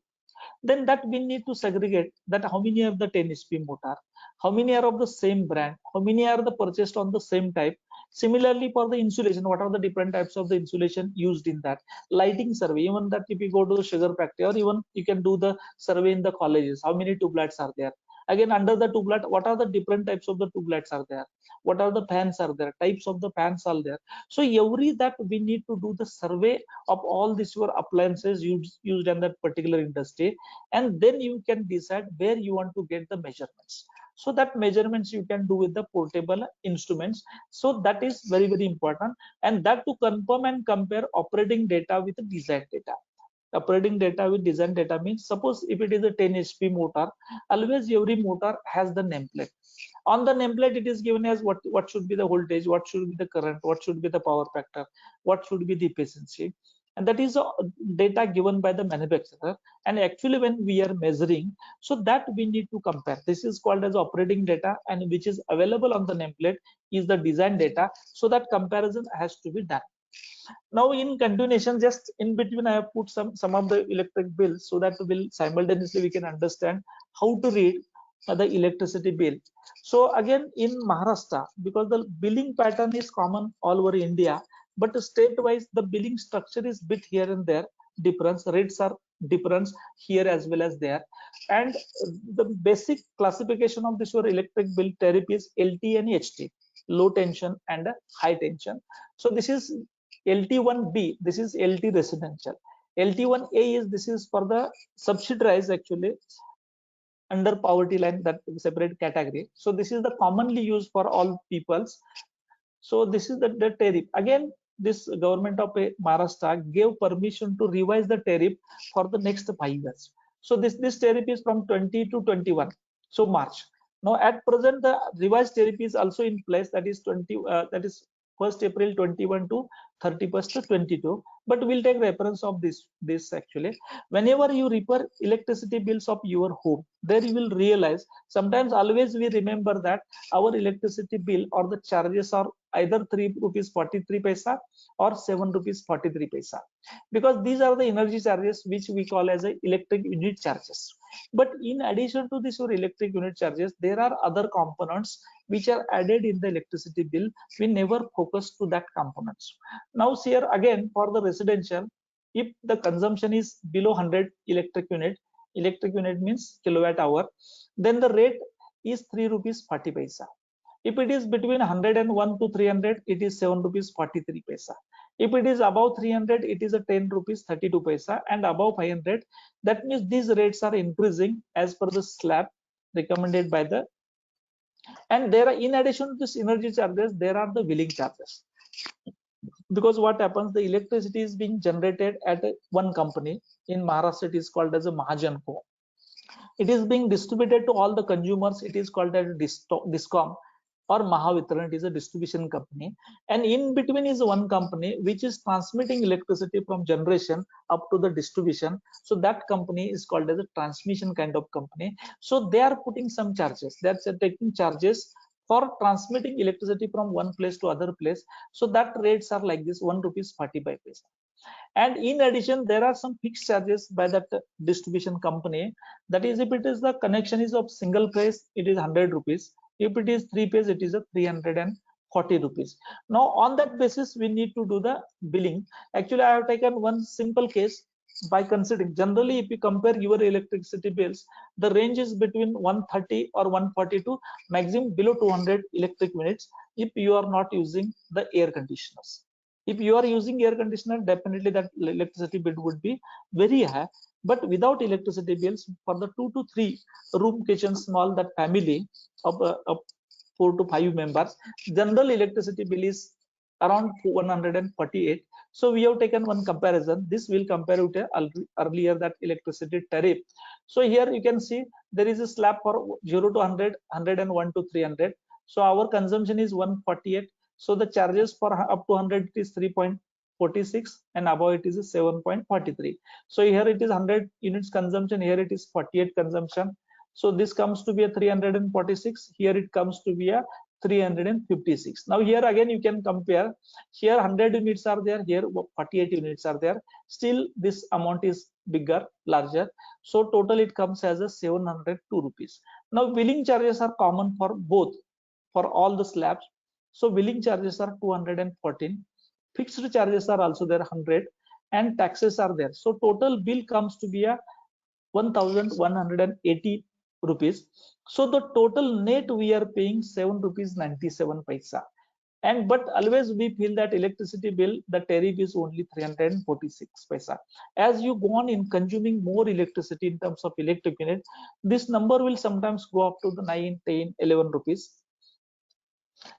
Then that we need to segregate that how many of the 10 HP motor, how many are of the same brand, how many are the purchased on the same type. Similarly for the insulation, what are the different types of the insulation used in that. Lighting survey, even that if you go to the sugar factory, or even you can do the survey in the colleges, how many tube lights are there, Again, under the tube light, what are the different types of the tube lights are there? What are the fans are there? Types of the fans are there. So every that we need to do the survey of all these your appliances used in that particular industry, and then you can decide where you want to get the measurements. So that measurements you can do with the portable instruments. So that is very, very important, and that to confirm and compare operating data with the design data. Operating data with design data means, suppose if it is a 10 HP motor, always every motor has the nameplate. On the nameplate it is given as what should be the voltage, what should be the current, what should be the power factor, what should be the efficiency, and that is data given by the manufacturer. And actually when we are measuring, so that we need to compare. This is called as operating data, and which is available on the nameplate is the design data. So that comparison has to be done. Now in continuation, just in between I have put some of the electric bills, so that will simultaneously we can understand how to read the electricity bill. So again in Maharashtra, because the billing pattern is common all over India, but state wise the billing structure is bit here and there difference. Rates are different here as well as there, and the basic classification of this your electric bill tariff is LT and HT, low tension and high tension. So this is LT1B, this is LT residential. LT1A is, this is for the subsidized actually under poverty line, that separate category. So this is the commonly used for all peoples. So this is the tariff. Again, this government of Maharashtra gave permission to revise the tariff for the next 5 years. So this tariff is from 20 to 21. So March. Now at present the revised tariff is also in place, that is 1st April 21 to 31st 22. But we'll take reference of this actually. Whenever you refer electricity bills of your home, there you will realize, sometimes always we remember that our electricity bill or the charges are either 3 rupees 43 paisa or 7 rupees 43 paisa, because these are the energy charges which we call as a electric unit charges. But in addition to this your electric unit charges, there are other components which are added in the electricity bill. We never focus to that components. Now here again for the residential, if the consumption is below 100 electric unit means kilowatt hour, then the rate is 3 rupees 40 paisa. If it is between 101 to 300, it is 7 rupees 43 paisa. If it is above 300, it is a 10 rupees 32 paisa, and above 500, that means these rates are increasing as per the slab recommended by the. And there are, in addition to this energy charges, there are the billing charges. Because what happens, the electricity is being generated at one company in Maharashtra, it is called as a Mahajanko. It is being distributed to all the consumers, it is called as Discom, or Mahavitran, it is a distribution company. And in between is one company which is transmitting electricity from generation up to the distribution. So that company is called as a transmission kind of company. So they are putting some charges, that's taking charges for transmitting electricity from one place to other place. So that rates are like this, 1 rupees 45 paisa. And in addition, there are some fixed charges by that distribution company. That is, if it is the connection is of single phase, it is 100 rupees. If it is 3 phase, it is a 340 rupees. Now on that basis, we need to do the billing. Actually, I have taken one simple case by considering. Generally, if you compare your electricity bills, the range is between 130 or 140 to maximum below 200 electric units if you are not using the air conditioners. If you are using air conditioner, definitely that electricity bill would be very high. But without electricity bills, for the 2 to 3 room kitchen small, that family of 4 to 5 members, general electricity bill is around 148. So we have taken one comparison. This will compare with earlier that electricity tariff. So here you can see there is a slab for 0 to 100, 101 to 300. So our consumption is 148. So the charges for up to 100 is 3.46, and above it is 7.43. So here it is 100 units consumption, here it is 48 consumption. So this comes to be a 346, here it comes to be a 356. Now here again you can compare, here 100 units are there, here 48 units are there, still this amount is bigger, larger. So total it comes as a 702 rupees. Now billing charges are common for both, for all the slabs. So billing charges are 214, fixed charges are also there 100, and taxes are there. So total bill comes to be a 1180 rupees. So the total net we are paying 7 rupees 97 paisa. And but always we feel that electricity bill, the tariff is only 346 paisa. As you go on in consuming more electricity in terms of electric unit, this number will sometimes go up to the 9, 10, 11 rupees.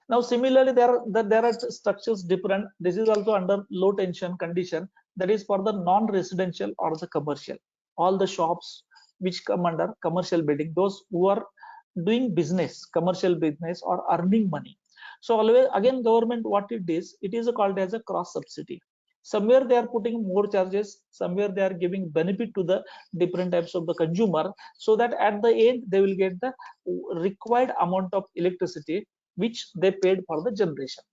Now similarly there are structures different. This is also under low tension condition, that is for the non-residential or the commercial, all the shops which come under commercial building, those who are doing business, commercial business or earning money. So always again government what it is called as a cross subsidy. Somewhere they are putting more charges, somewhere they are giving benefit to the different types of the consumer, so that at the end they will get the required amount of electricity which they paid for the generation.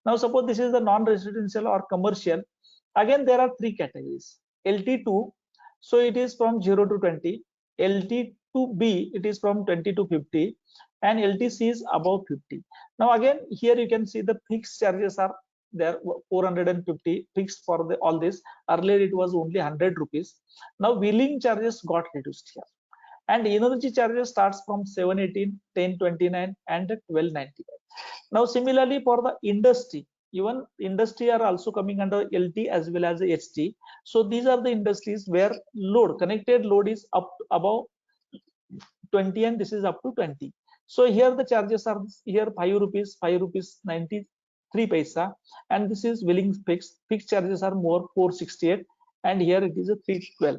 Now suppose this is the non-residential or commercial. Again there are three categories. LT2, so it is from 0 to 20. LT2B, it is from 20 to 50, and LTC is above 50. Now again here you can see the fixed charges are there, 450 fixed for the all this. Earlier it was only 100 rupees. Now wheeling charges got reduced here, and energy charges starts from 718, 1029 and 1295. Now similarly for the industry, even industry are also coming under LT as well as HT. So these are the industries where load, connected load is up above 20 and this is up to 20. So here the charges are here 5 rupees 93 paisa, and this is wheeling fixed charges are more 468, and here it is a 312.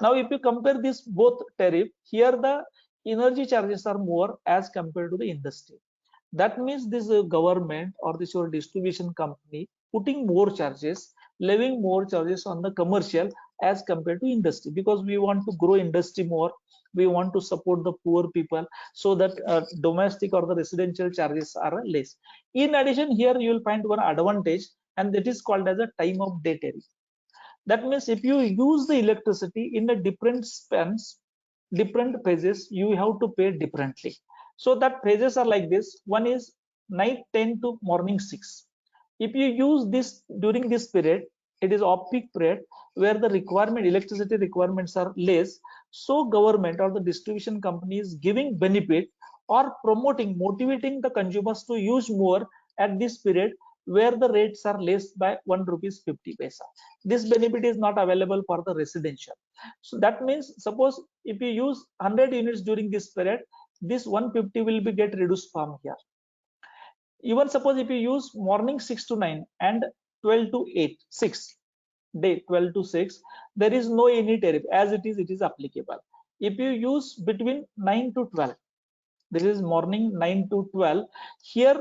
Now if you compare this both tariff, here the energy charges are more as compared to the industry. That means this government or this your distribution company putting more charges, levying more charges on the commercial as compared to industry, because we want to grow industry more, we want to support the poor people, so that domestic or the residential charges are less. In addition, here you will find one advantage, and that is called as a time of day tariff. That means if you use the electricity in a different spans, different phases, you have to pay differently. So that phases are like this. One is night 10 to morning 6. If you use this during this period, it is off-peak period where the electricity requirements are less. So government or the distribution company is giving benefit or promoting, motivating the consumers to use more at this period where the rates are less by 1 rupees 50 paisa. This benefit is not available for the residential. So that means suppose if you use 100 units during this period, this 150 will be get reduced from here. Even suppose if you use morning 6 to 9 and 12 to 8, 6 day 12 to 6, there is no any tariff, as it is applicable. If you use between 9 to 12, this is morning 9 to 12, here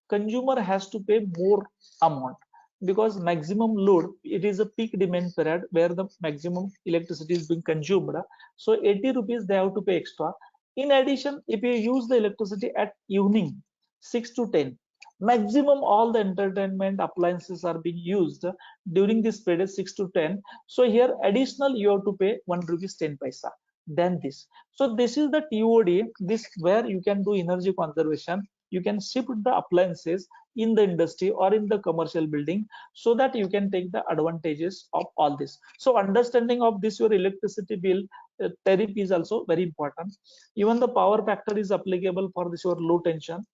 consumer has to pay more amount, because maximum load, it is a peak demand period where the maximum electricity is being consumed. So 80 rupees they have to pay extra. In addition, if you use the electricity at evening 6 to 10, maximum all the entertainment appliances are being used during this period 6 to 10. So here additional you have to pay 1 rupees 10 paisa than this. So this is the TOD, this where you can do energy conservation. You can shift the appliances in the industry or in the commercial building, so that you can take the advantages of all this. So understanding of this your electricity bill tariff is also very important. Even the power factor is applicable for this your low tension.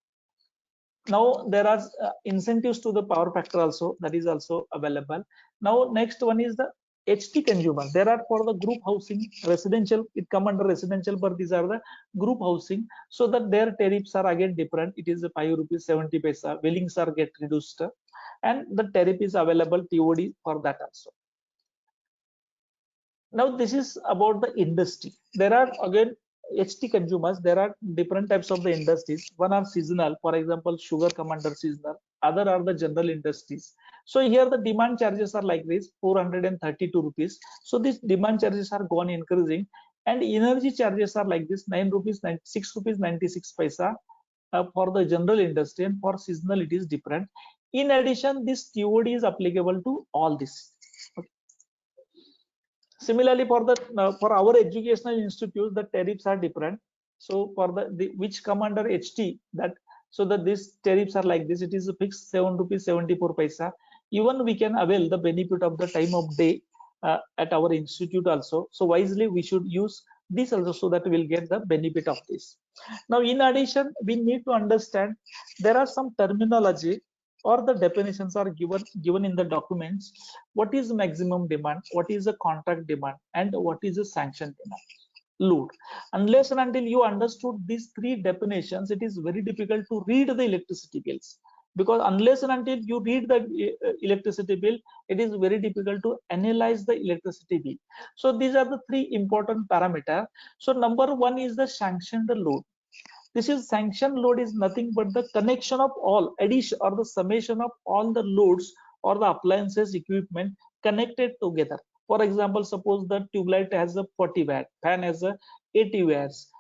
Now there are incentives to the power factor also, that is also available. Now next one is the HT consumer. There are for the group housing, residential, it come under residential, but these are the group housing, so that their tariffs are again different. It is 5 rupees 70 paisa, billings are get reduced, and the tariff is available TOD for that also. Now this is about the industry. There are again HT consumers. There are different types of the industries. One are seasonal, for example sugar come under seasonal, other are the general industries. So here the demand charges are like this, 432 rupees. So these demand charges are gone increasing, and energy charges are like this, 9 rupees 6 rupees 96 paisa for the general industry, and for seasonal it is different. In addition, this TOD is applicable to all this. Okay. Similarly, for our educational institutes, the tariffs are different. So for the which come under HT, that so that these tariffs are like this. It is a fixed 7 rupees 74 paisa. Even we can avail the benefit of the time of day at our institute also. So wisely we should use this also, so that we'll get the benefit of this. Now, in addition, we need to understand there are some terminology or the definitions are given in the documents. What is maximum demand, what is a contract demand, and what is a sanction demand load. Unless and until you understood these three definitions, it is very difficult to read the electricity bills, because unless and until you read the electricity bill, it is very difficult to analyze the electricity bill. So these are the three important parameters. So number one is the sanctioned load. This is sanction load is nothing but the connection of all addition or the summation of all the loads or the appliances equipment connected together. For example, suppose the tube light has a 40 watt, fan has a 80 watts,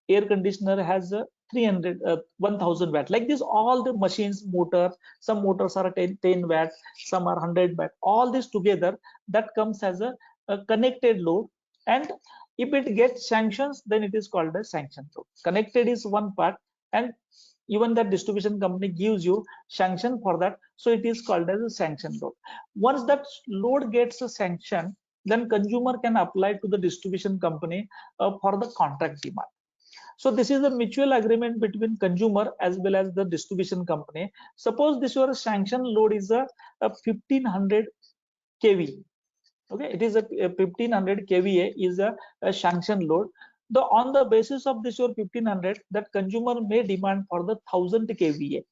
air conditioner has a 300 1000 watt. Like this, all the machines, motor, some motors are 10 watt, some are 100 watt. All this together, that comes as a connected load. And if it gets sanctions, then it is called a sanction load. Connected is one part, and even that distribution company gives you sanction for that, so it is called as a sanction load. Once that load gets a sanction, then consumer can apply to the distribution company for the contract demand. So this is a mutual agreement between consumer as well as the distribution company. Suppose this your sanction load is a 1500 kV. Okay, it is a 1500 kVA is a sanction load. On the basis of this your 1500, that consumer may demand for the 1000 kVA,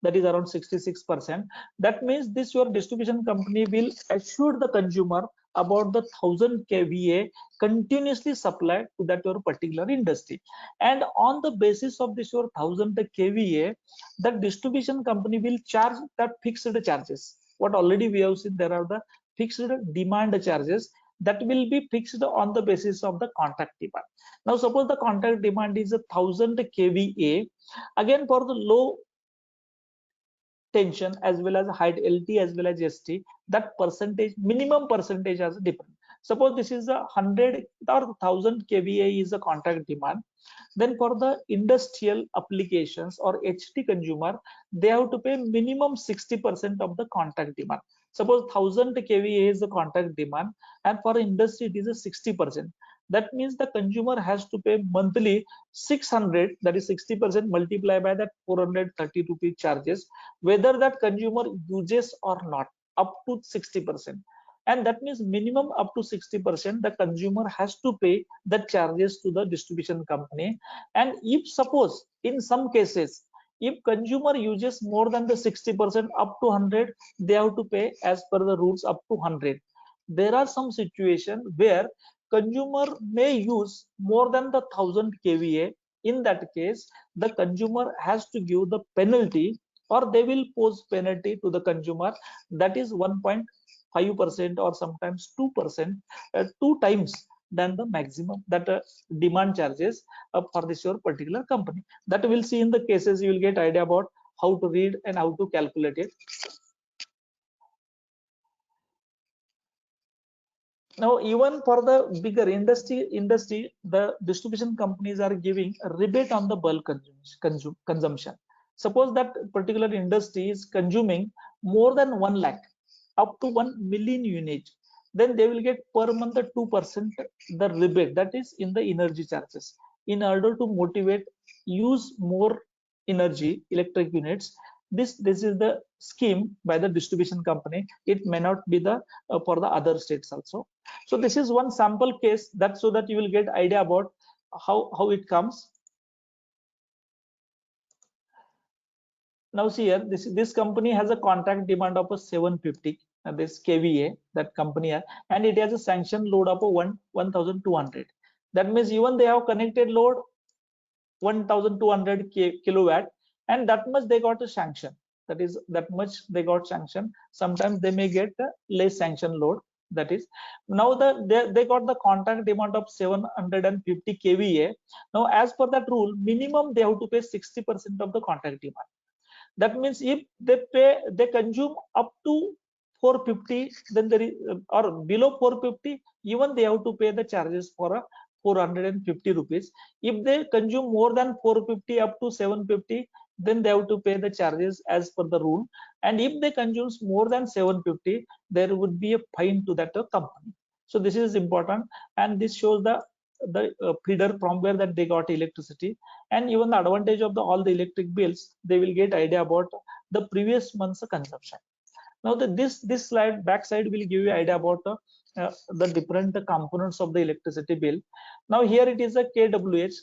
that is around 66%. That means this your distribution company will assure the consumer about the 1000 kVA continuously supplied to that your particular industry. And on the basis of this your 1000 kVA, the distribution company will charge that fixed charges. What already we have seen, there are the fixed demand charges that will be fixed on the basis of the contract demand. Now suppose the contract demand is a 1000 kVA. Again, for the low tension as well as high LT as well as ST, that percentage, minimum percentage has a different. Suppose this is a 100 or 1000 kVA is a contract demand, then for the industrial applications or HT consumer, they have to pay minimum 60% of the contract demand. Suppose 1000 kVA is the contract demand, and for industry it is a 60%. That means the consumer has to pay monthly 600, that is 60% multiplied by that 430 rupee charges, whether that consumer uses or not, up to 60%. And that means minimum up to 60% the consumer has to pay the charges to the distribution company. And if suppose in some cases, if consumer uses more than the 60% up to 100, they have to pay as per the rules up to 100. There are some situations where consumer may use more than the 1000 kVA. In that case, the consumer has to give the penalty, or they will pose penalty to the consumer, that is 1.5% or sometimes 2%, 2 times than the maximum that demand charges for this your particular company. That we'll see in the cases. You will get idea about how to read and how to calculate it. Now, even for the bigger industry, the distribution companies are giving a rebate on the bulk consumption. Suppose that particular industry is consuming more than 1 lakh, up to 1 million units, then they will get per month 2% the rebate, that is in the energy charges. In order to motivate use more energy, electric units, this is the scheme by the distribution company. It may not be the for the other states also. So this is one sample case, that so that you will get idea about how it comes. Now see here, this company has a contract demand of a 750 this kVA, that company, and it has a sanction load of a 1200. That means even they have connected load 1200 kilowatt, and that much they got a sanction. That is that much they got sanction. Sometimes they may get a less sanction load. That is, now they got the contract demand of 750 kVA. Now as per that rule, minimum they have to pay 60% of the contract demand. That means if they consume up to 450, then there is, or below 450, even they have to pay the charges for a 450 rupees. If they consume more than 450 up to 750, then they have to pay the charges as per the rule. And if they consume more than 750, there would be a fine to that company. So this is important, and this shows the the feeder from where that they got electricity, and even the advantage of the all the electric bills, they will get idea about the previous month's consumption. Now this slide backside will give you idea about the different components of the electricity bill. Now here it is a kWh.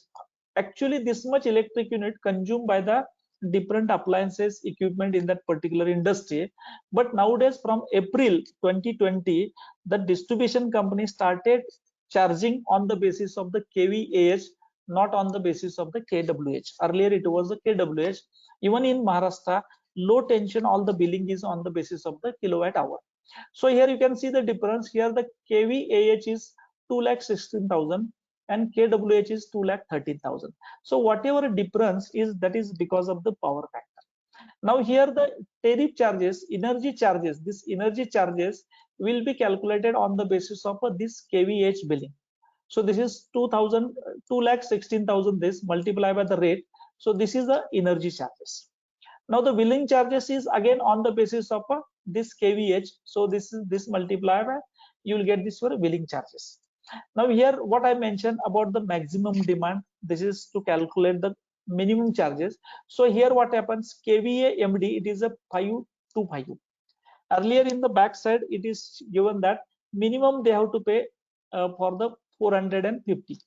Actually, this much electric unit consumed by the different appliances equipment in that particular industry. But nowadays, from April 2020, the distribution company started charging on the basis of the kVAH, not on the basis of the kWh. Earlier it was the kWh. Even in Maharashtra, low tension, all the billing is on the basis of the kilowatt hour. So here you can see the difference. Here the kVAH is 2,16,000 and kWh is 2,13,000. So whatever difference is, that is because of the power factor. Now here the tariff charges, energy charges, this energy charges will be calculated on the basis of this kVAH billing. So this is 2,000, 2,16,000 this multiplied by the rate. So this is the energy charges. Now the billing charges is again on the basis of this kVH. So this is this multiplier by, you will get this for billing charges. Now here what I mentioned about the maximum demand, this is to calculate the minimum charges. So here what happens, kVA MD, it is a 525. Earlier in the back side it is given that minimum they have to pay for the 450.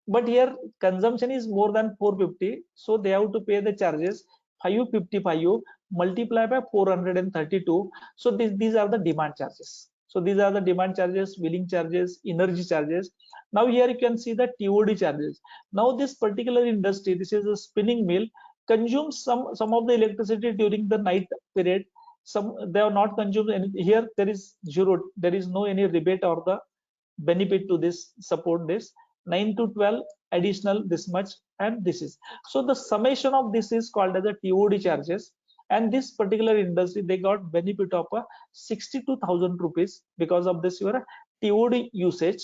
But here consumption is more than 450, so they have to pay the charges 555 multiplied by 432. So these are the demand charges. So these are the demand charges, billing charges, energy charges. Now here you can see the TOD charges. Now this particular industry, this is a spinning mill, consumes some of the electricity during the night period. Some they are not consumed, and here there is zero, there is no any rebate or the benefit to this support this 9 to 12 additional this much, and this is, so the summation of this is called as the TOD charges. And this particular industry, they got benefit of 62,000 rupees because of this your TOD usage.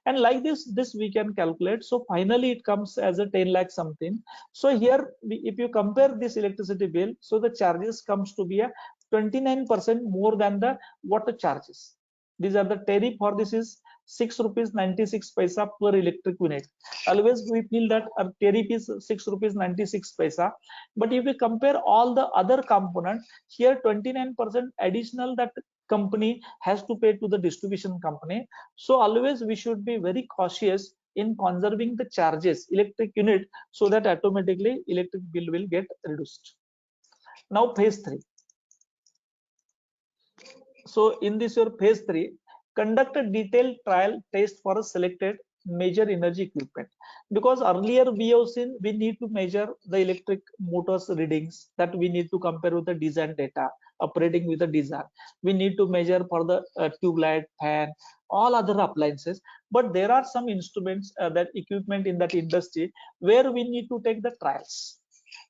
And like this we can calculate. So finally it comes as a 10 lakh something. So here if you compare this electricity bill, so the charges comes to be a 29% more than the water charges. These are the tariff for this is 6 rupees 96 paisa per electric unit. Always we feel that our tariff is 6 rupees 96 paisa, but if we compare all the other components, here 29% additional that company has to pay to the distribution company. So always we should be very cautious in conserving the charges electric unit, so that automatically electric bill will get reduced. Now phase 3. So in this your phase 3, conduct a detailed trial test for a selected major energy equipment. Because earlier we have seen we need to measure the electric motors readings, that we need to compare with the design data operating with the design. We need to measure for the tube light, fan, all other appliances. But there are some instruments, that equipment in that industry where we need to take the trials.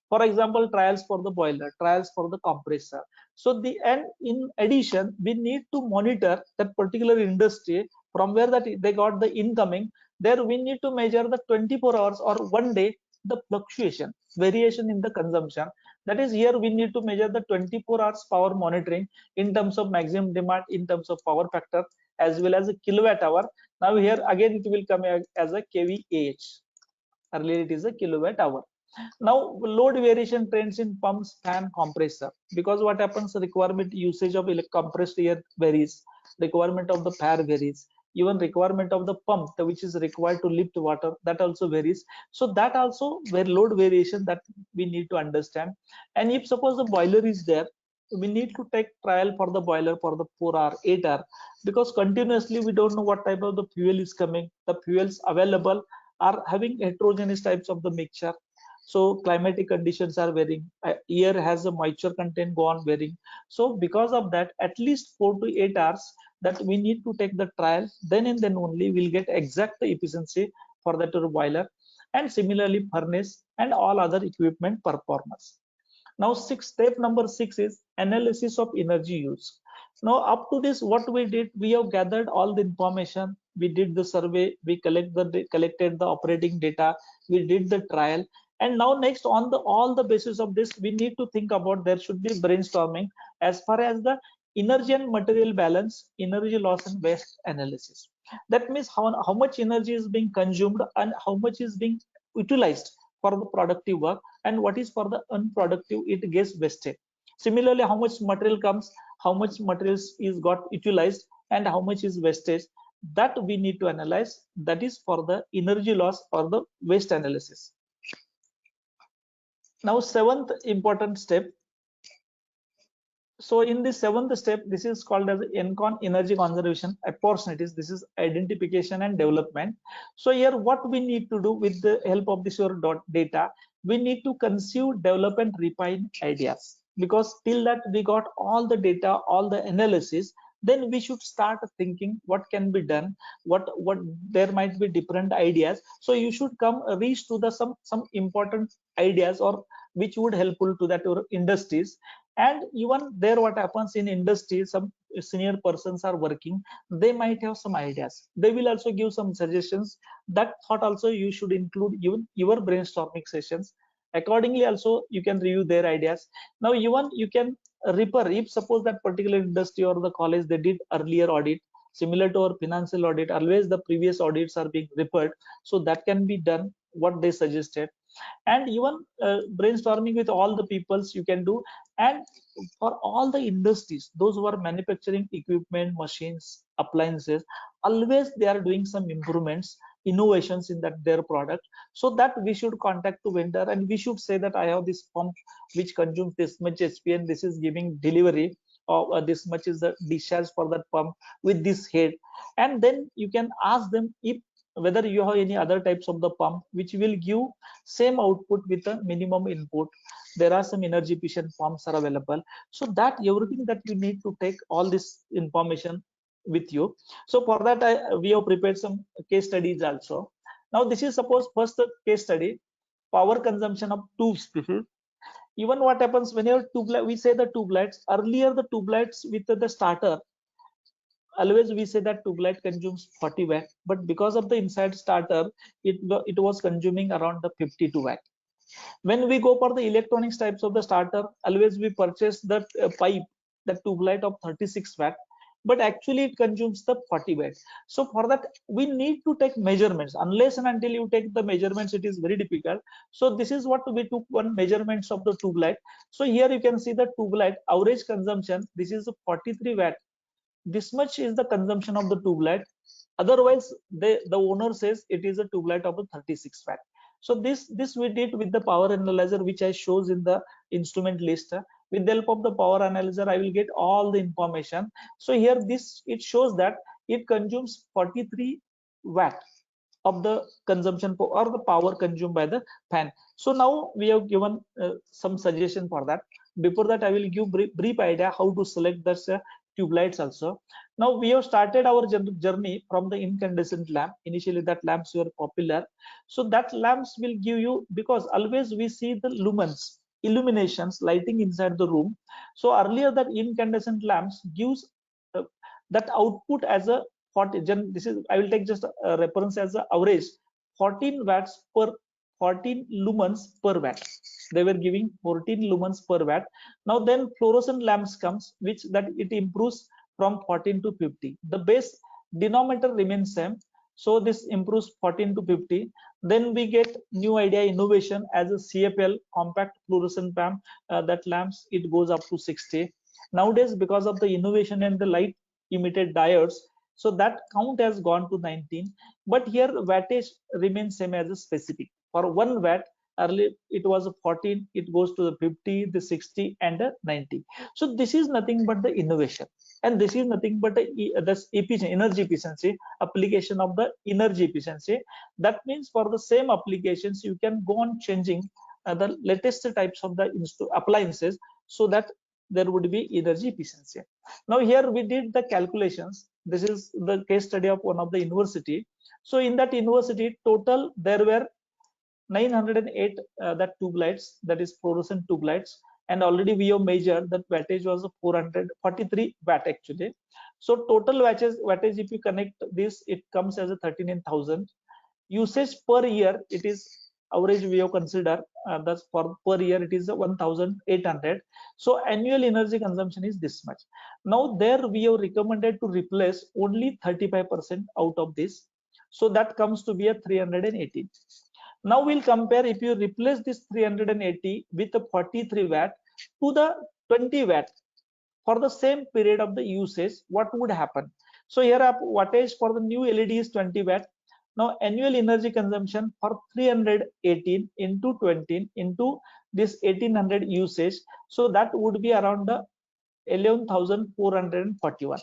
For example, trials for the boiler, trials for the compressor. So and in addition, we need to monitor that particular industry from where that they got the incoming. There we need to measure the 24 hours or 1 day the fluctuation, variation in the consumption. That is, here we need to measure the 24 hours power monitoring in terms of maximum demand, in terms of power factor, as well as a kilowatt hour. Now here again it will come as a kVAH. Earlier it is a kilowatt hour. Now load variation trends in pumps, fan, compressor. Because what happens, the requirement usage of compressed air varies, requirement of the fan varies, even requirement of the pump which is required to lift water, that also varies. So that also where load variation that we need to understand. And if suppose the boiler is there, we need to take trial for the boiler for the 4 hour, 8 hour, because continuously we don't know what type of the fuel is coming. The fuels available are having heterogeneous types of the mixture. So climatic conditions are varying, air has a moisture content go on varying. So because of that, at least 4 to 8 hours that we need to take the trial, then and then only we'll get exact efficiency for that boiler. And similarly furnace and all other equipment performance. Now step number 6 is analysis of energy use. Now up to this what we did, we have gathered all the information, we did the survey, we collected the operating data, we did the trial. And now next on the all the basis of this, we need to think about, there should be brainstorming as far as the energy and material balance, energy loss and waste analysis. That means how much energy is being consumed and how much is being utilized for the productive work, and what is for the unproductive, it gets wasted. Similarly, how much material comes, how much materials is got utilized, and how much is wastage, that we need to analyze. That is for the energy loss or the waste analysis. Now, seventh important step. So in the seventh step, this is called as ENCON, energy conservation opportunities. This is identification and development. So here what we need to do with the help of this your data, we need to conceive, develop and refine ideas, because till that we got all the data, all the analysis, then we should start thinking what can be done, what there might be different ideas. So you should come reach to the some important ideas or which would helpful to that your industries. And even there what happens in industry, some senior persons are working, they might have some ideas, they will also give some suggestions. That thought also you should include even your brainstorming sessions. Accordingly also you can review their ideas. Now even you can refer, if suppose that particular industry or the college they did earlier audit similar to our financial audit, always the previous audits are being referred, so that can be done what they suggested. And even brainstorming with all the peoples you can do. And for all the industries, those who are manufacturing equipment, machines, appliances, always they are doing some improvements, innovations in that their product. So that we should contact to vendor and we should say that I have this pump which consumes this much HP and this is giving delivery, or this much is the discharge for that pump with this head. And then you can ask them if whether you have any other types of the pump which will give same output with a minimum input. There are some energy efficient pumps are available. So that everything that you need to take all this information with you. So for that we have prepared some case studies also. Now this is suppose first case study, power consumption of tube species. Even what happens when you have tube light, we say the tube lights, earlier the tube lights with the starter, always we say that tube light consumes 40 watt, but because of the inside starter it was consuming around the 52 watt. When we go for the electronics types of the starter, always we purchase that pipe, the tube light of 36 watt, but actually it consumes the 40 watt. So for that we need to take measurements. Unless and until you take the measurements, it is very difficult. So this is what we took one measurements of the tube light. So here you can see the tube light average consumption, this is 43 watt. This much is the consumption of the tube light. Otherwise the owner says it is a tube light of a 36 watt. So this we did with the power analyzer, which I shows in the instrument list. With the help of the power analyzer I will get all the information. So here this it shows that it consumes 43 watt of the consumption or the power consumed by the fan. So now we have given some suggestion for that. Before that I will give brief idea how to select the tube lights also. Now we have started our journey from the incandescent lamp. Initially that lamps were popular. So that lamps will give you, because always we see the lumens, illuminations, lighting inside the room. So earlier that incandescent lamps gives that output as a 40. This is I will take just a reference as a average 14 watts per 14 lumens per watt. They were giving 14 lumens per watt. Now then fluorescent lamps comes, which that it improves from 14 to 50. The base denominator remains same. So this improves 14 to 50. Then we get new idea innovation as a CFL, compact fluorescent lamp. That lamps it goes up to 60. Nowadays because of the innovation and the light emitted diodes, so that count has gone to 19. But here wattage remains same as a specific. For 1 watt earlier it was 14, it goes to the 50, the 60 and the 90. So this is nothing but the innovation, and this is nothing but this energy efficiency, application of the energy efficiency. That means for the same applications you can go on changing the latest types of the appliances, so that there would be energy efficiency. Now here we did the calculations. This is the case study of one of the university. So in that university total there were 908 that tube lights, that is fluorescent tube lights, and already we have measured that wattage was 443 watt actually. So total wattage if you connect this, it comes as a 39,000. Usage per year it is average we have considered, that's for per year it is 1800. So annual energy consumption is this much. Now there we have recommended to replace only 35% out of this, so that comes to be a 318. Now we'll compare, if you replace this 380 with a 43 watt to the 20 watt for the same period of the usage, what would happen? So here wattage for the new LED is 20 watt. Now annual energy consumption for 318 into 20 into this 1800 usage, so that would be around the 11,441.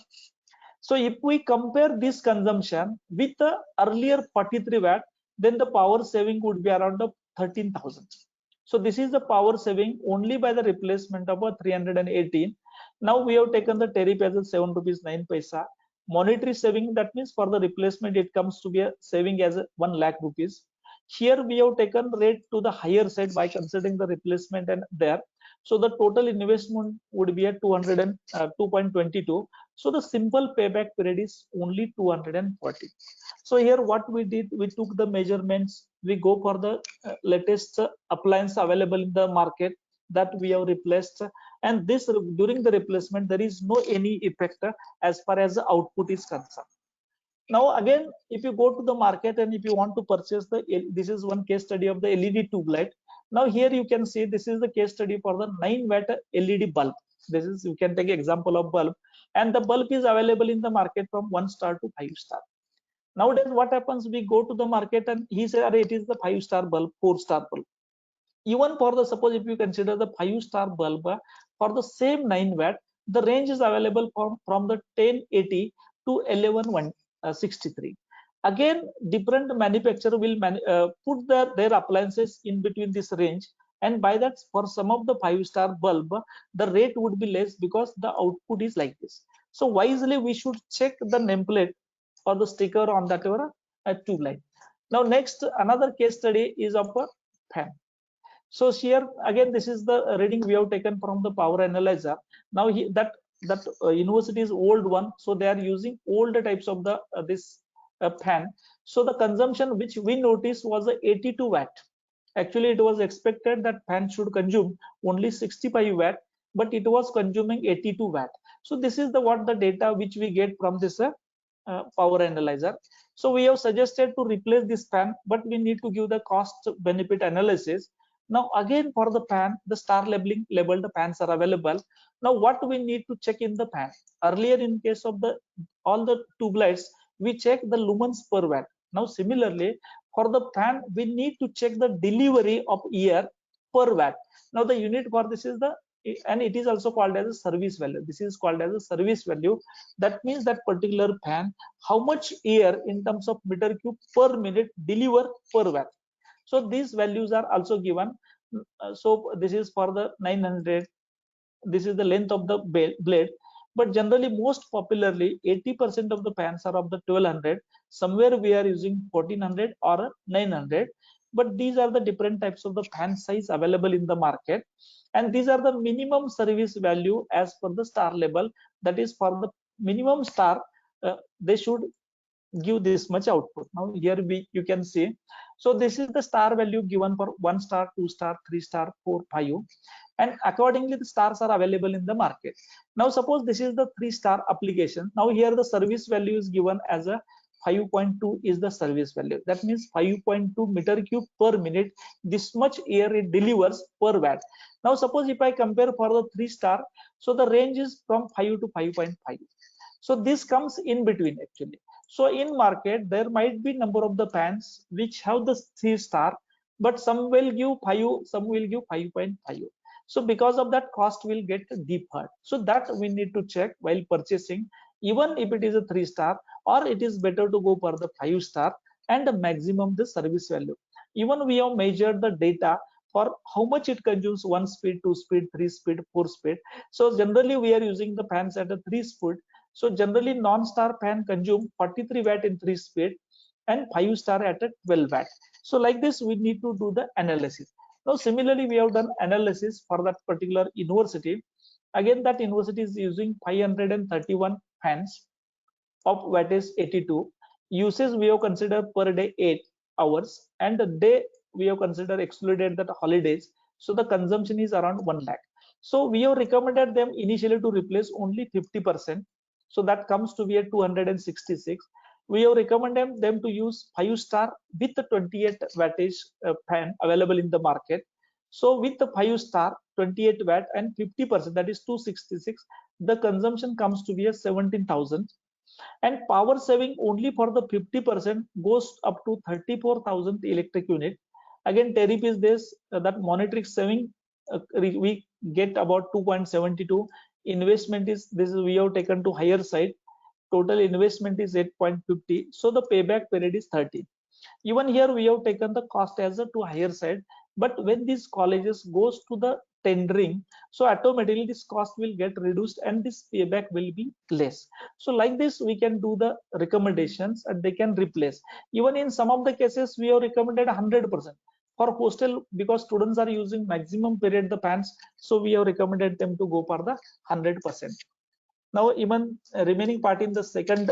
So if we compare this consumption with the earlier 43 watt, then the power saving would be around 13,000. So this is the power saving only by the replacement of a 318. Now we have taken the tariff as a 7 rupees 9 paisa. Monetary saving, that means for the replacement it comes to be a saving as a 1 lakh rupees. Here we have taken rate to the higher side by considering the replacement and there. So the total investment would be at 2.22. So the simple payback period is only 240. So here what we did, we took the measurements, we go for the latest appliance available in the market that we have replaced, and this during the replacement there is no any effect as far as the output is concerned. Now again, if you go to the market and if you want to purchase this is one case study of the LED tube light. Now here you can see this is the case study for the 9 watt LED bulb. This is, you can take example of bulb, and the bulb is available in the market from 1 star to 5 star. Nowadays what happens, we go to the market and he said it is the 5-star bulb, 4-star bulb. Even for the, suppose if you consider the 5-star bulb, for the same 9 watt, the range is available from the 1080 to 1163. Again, different manufacturer will put their appliances in between this range, and by that for some of the 5-star bulb the rate would be less because the output is like this. So wisely we should check the nameplate or the sticker on that tube light. Now next, another case study is of a fan. So here again, this is the reading we have taken from the power analyzer. Now that university is old one, so they are using older types of the this fan. So the consumption which we noticed was 82 watt. Actually it was expected that fan should consume only 65 watt, but it was consuming 82 watt. So this is the what the data which we get from this power analyzer. So we have suggested to replace this fan, but we need to give the cost benefit analysis. Now again, for the fan, the star labeling labeled fans are available. Now what we need to check in the fan, earlier in case of the all the tube lights, we check the lumens per watt. Now similarly for the fan, we need to check the delivery of air per watt. Now the unit for this is the, and it is also called as a service value. This is called as a service value. That means that particular fan, how much air in terms of meter cube per minute deliver per watt. So these values are also given. So this is for the 900. This is the length of the blade. But generally, most popularly, 80% of the fans are of the 1200. Somewhere we are using 1400 or 900. But these are the different types of the fan size available in the market. And these are the minimum service value as per the star label. That is, for the minimum star, they should give this much output. Now here you can see, so this is the star value given for 1 star, 2 star, 3 star, 4, 5, and accordingly the stars are available in the market. Now suppose this is the 3-star application. Now here the service value is given as a 5.2 is the service value. That means 5.2 meter cube per minute, this much air it delivers per watt. Now suppose if I compare for the 3-star, so the range is from 5 to 5.5. So this comes in between actually. So in market, there might be number of the fans which have the 3-star, but some will give 5, some will give 5.5. So because of that, cost will get deferred. So that we need to check while purchasing, even if it is a 3-star, or it is better to go for the 5-star and the maximum the service value. Even we have measured the data for how much it consumes, 1 speed, 2 speed, 3 speed, 4 speed. So generally we are using the fans at a 3 speed. So generally non-star fan consume 43 watt in 3 speed and 5-star at a 12 watt. So like this we need to do the analysis. Now similarly we have done analysis for that particular university. Again that university is using 531 fans of wattage 82. Usage we have considered per day 8 hours, and the day we have considered excluded that holidays. So the consumption is around 1 lakh. So we have recommended them initially to replace only 50%. So that comes to be a 266. We have recommended them to use 5-star with the 28 wattage fan available in the market. So with the 5-star 28 watt and 50%, that is 266, the consumption comes to be a 17,000. And power saving only for the 50% goes up to 34,000 electric unit. Again, tariff is this, that monetary saving, we get about 2.72. Investment is this, we have taken to higher side. Total investment is 8.50. So the payback period is 30. Even here we have taken the cost as a to higher side, but when these colleges goes to the tendering, so automatically this cost will get reduced and this payback will be less. So like this we can do the recommendations and they can replace. Even in some of the cases we have recommended 100% for hostel, because students are using maximum period the fans, so we have recommended them to go for the 100%. Now even remaining part in the second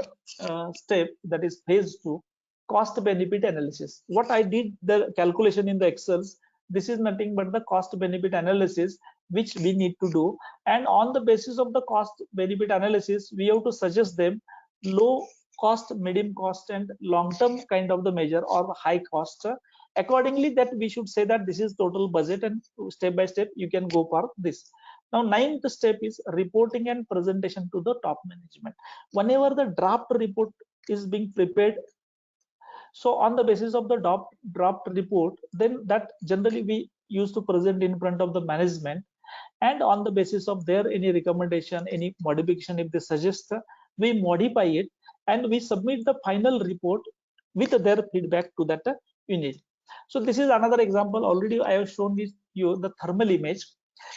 step, that is phase 2, cost benefit analysis. What I did the calculation in the Excels, this is nothing but the cost benefit analysis which we need to do, and on the basis of the cost benefit analysis we have to suggest them low cost, medium cost and long term kind of the measure or high cost. Accordingly that we should say that this is total budget, and step by step you can go for this. Now ninth step is reporting and presentation to the top management. Whenever the draft report is being prepared, so on the basis of the draft report, then that generally we used to present in front of the management, and on the basis of their any recommendation, any modification if they suggest, we modify it and we submit the final report with their feedback to that unit. So this is another example. Already I have shown you the thermal image.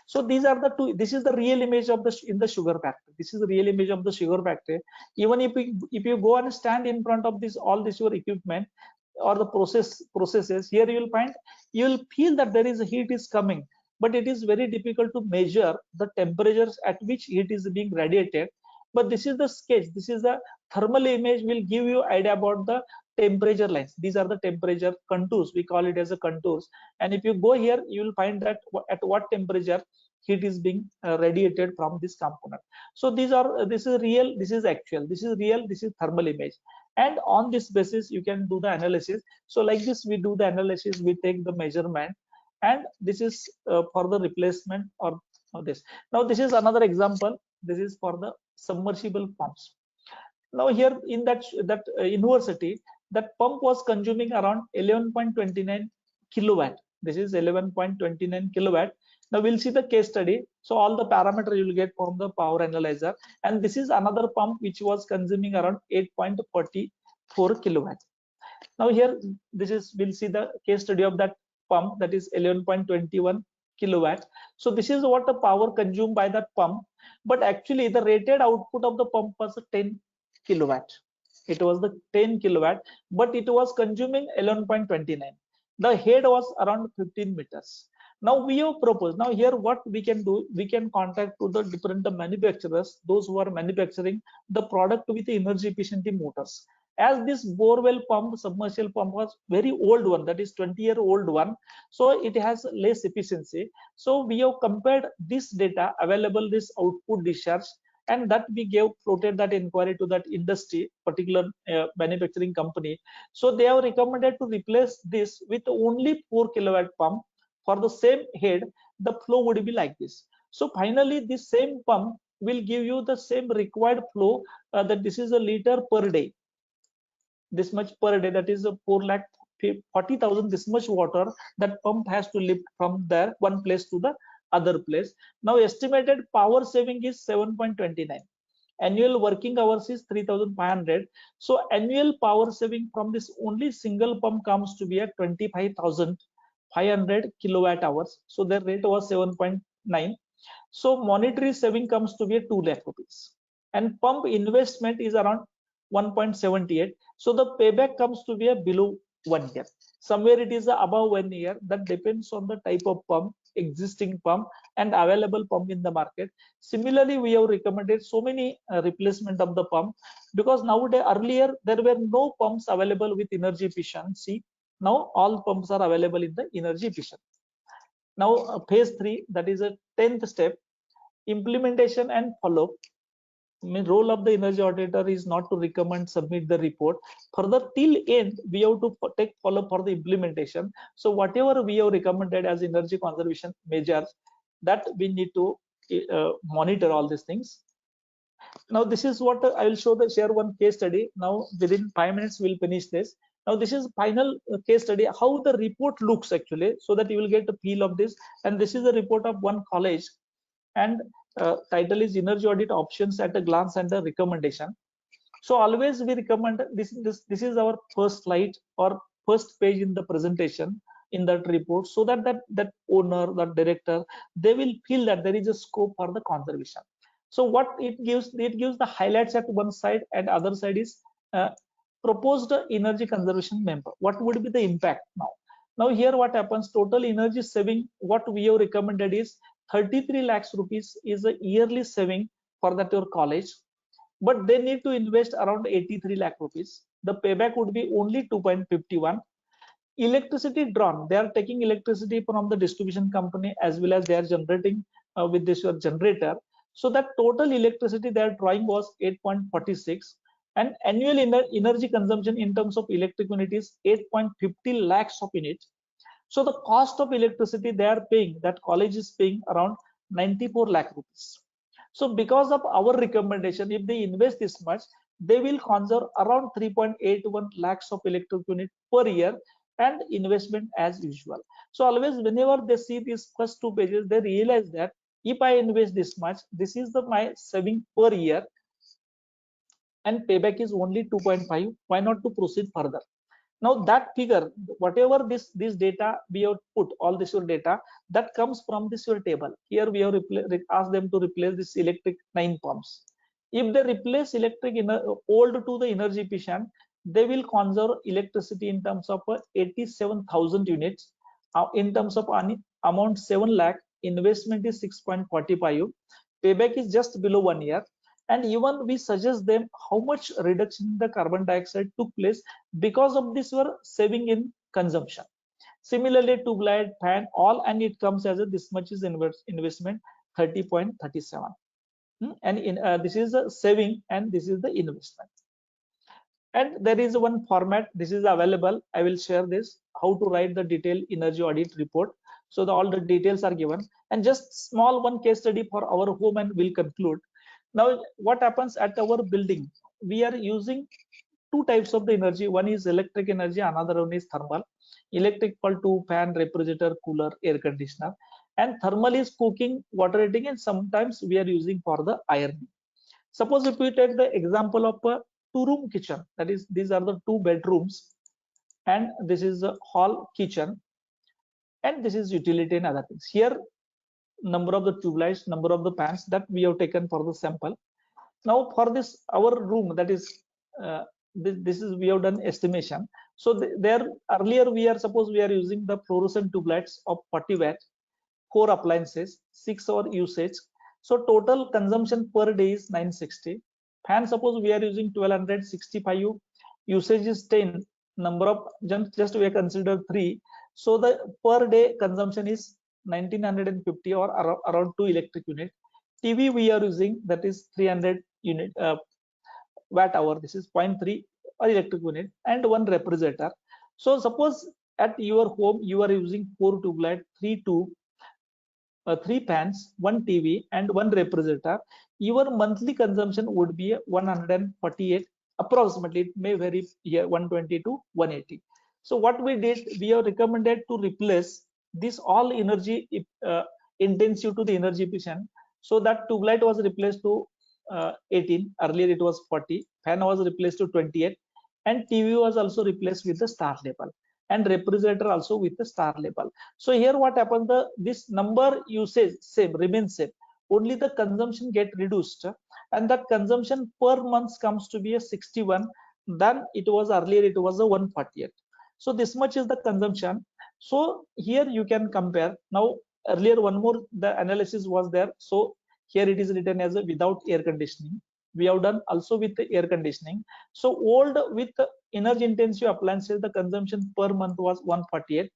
So these are the two. This is the real image of the in the sugar factory. This is the real image of the sugar factory. Even if you go and stand in front of this all this your equipment or the processes, here you will find, you will feel that there is a heat is coming, but it is very difficult to measure the temperatures at which heat is being radiated. But this is the sketch. This is the thermal image will give you idea about the temperature lines. These are the temperature contours, we call it as a contours. And if you go here you will find that at what temperature heat is being radiated from this component. So these are, this is real, this is actual, this is real, this is thermal image, and on this basis you can do the analysis. So like this we do the analysis, we take the measurement, and this is for the replacement or this. Now this is another example. This is for the submersible pumps. Now here in that university, that pump was consuming around 11.29 kilowatt. This is 11.29 kilowatt. Now we'll see the case study. So all the parameter you will get from the power analyzer, and this is another pump which was consuming around 8.44 kilowatt. Now here this is, we'll see the case study of that pump, that is 11.21 kilowatt. So this is what the power consumed by that pump, but actually the rated output of the pump was 10 kilowatt. It was the 10 kilowatt, but it was consuming 11.29. The head was around 15 meters. Now we have proposed, now here what we can do, we can contact to the different manufacturers, those who are manufacturing the product with the energy efficiency motors. As this borewell pump, submersible pump was very old one, that is 20-year-old one, so it has less efficiency. So we have compared this data available, this output discharge, and that we gave floated that inquiry to that industry, particular manufacturing company. So they have recommended to replace this with only 4 kilowatt pump. For the same head, the flow would be like this. So finally this same pump will give you the same required flow, that this is a liter per day, this much per day, that is a 4,40,000, this much water that pump has to lift from there one place to the other place. Now estimated power saving is 7.29. Annual working hours is 3,500. So annual power saving from this only single pump comes to be at 25,500 kilowatt hours. So the rate was 7.9. So monetary saving comes to be 2 lakh rupees, and pump investment is around 1.78. So the payback comes to be a below 1 year. Somewhere it is above 1 year. That depends on the type of pump, existing pump and available pump in the market. Similarly, we have recommended so many replacement of the pump, because nowadays earlier there were no pumps available with energy efficiency Now all pumps are available in the energy efficient. Now phase 3, that is a 10th step, implementation and follow. Role of the energy auditor is not to recommend, submit the report. Further till end, we have to take follow for the implementation. So whatever we have recommended as energy conservation measures, that we need to monitor all these things. Now this is what I will share one case study. Now within 5 minutes we'll finish this. Now this is final case study, how the report looks actually, so that you will get a feel of this. And this is a report of one college, and title is energy audit options at a glance and a recommendation. So always we recommend this is our first slide or first page in the presentation in that report, so that that owner, that director, they will feel that there is a scope for the conservation. So what it gives the highlights at one side, and other side is proposed energy conservation member. What would be the impact now? Now here what happens, total energy saving what we have recommended is 33 lakhs rupees is a yearly saving for that your college, but they need to invest around 83 lakh rupees. The payback would be only 2.51. Electricity drawn, they are taking electricity from the distribution company, as well as they are generating with this your generator. So that total electricity they are drawing was 8.46, and annual energy consumption in terms of electric unit is 8.50 lakhs of units. So the cost of electricity they are paying, that college is paying around 94 lakh rupees. So because of our recommendation, if they invest this much, they will conserve around 3.81 lakhs of electric unit per year, and investment as usual. So always whenever they see these first two pages, they realize that if I invest this much, this is my saving per year, and payback is only 2.5. Why not to proceed further? Now that figure, whatever this data we have put, all this your data that comes from this your table. Here we have asked them to replace this electric 9 pumps. If they replace electric in old to the energy efficient, they will conserve electricity in terms of 87,000 units. In terms of amount 7 lakh, investment is 6.45, payback is just below 1 year. And even we suggest them how much reduction in the carbon dioxide took place because of this were saving in consumption. Similarly, tube light, fan, all, and it comes as a this much is investment 30.37. And this is a saving, and this is the investment. And there is one format, this is available. I will share this, how to write the detailed energy audit report. So all the details are given, and just small one case study for our home, and we'll conclude. Now what happens at our building, we are using two types of the energy. One is electric energy, another one is thermal. Electric for to fan, refrigerator, cooler, air conditioner, and thermal is cooking, water heating, and sometimes we are using for the ironing. Suppose if we take the example of a two-room kitchen, that is these are the 2 bedrooms, and this is a hall kitchen, and this is utility and other things. Here number of the tube lights, number of the fans that we have taken for the sample. Now for this our room, that is this is we have done estimation. So there earlier we are, suppose we are using the fluorescent tube lights of 40 watts, 4 appliances, 6 hour usage. So total consumption per day is 960. Fan, suppose we are using 1265, usage is 10, number of just we consider 3. So the per day consumption is 1950, or around 2 electric unit. TV we are using, that is 300 unit watt hour, this is 0.3 electric unit, and 1 refrigerator. So suppose at your home you are using 4 tube light, 3 tube, 3 fans, 1 TV, and 1 refrigerator. Your monthly consumption would be 148 approximately. It may vary here, 120 to 180. So what we did, we have recommended to replace this all energy intensive to the energy efficient. So that tube light was replaced to 18. Earlier it was 40. Fan was replaced to 28, and TV was also replaced with the star label, and refrigerator also with the star label. So here what happens, this number usage same, remains same, only the consumption get reduced, and that consumption per month comes to be a 61. Then it was earlier it was a 148. So this much is the consumption. So here you can compare. Now earlier one more the analysis was there. So here it is written as a without air conditioning. We have done also with the air conditioning. So old with energy intensive appliances, the consumption per month was 148,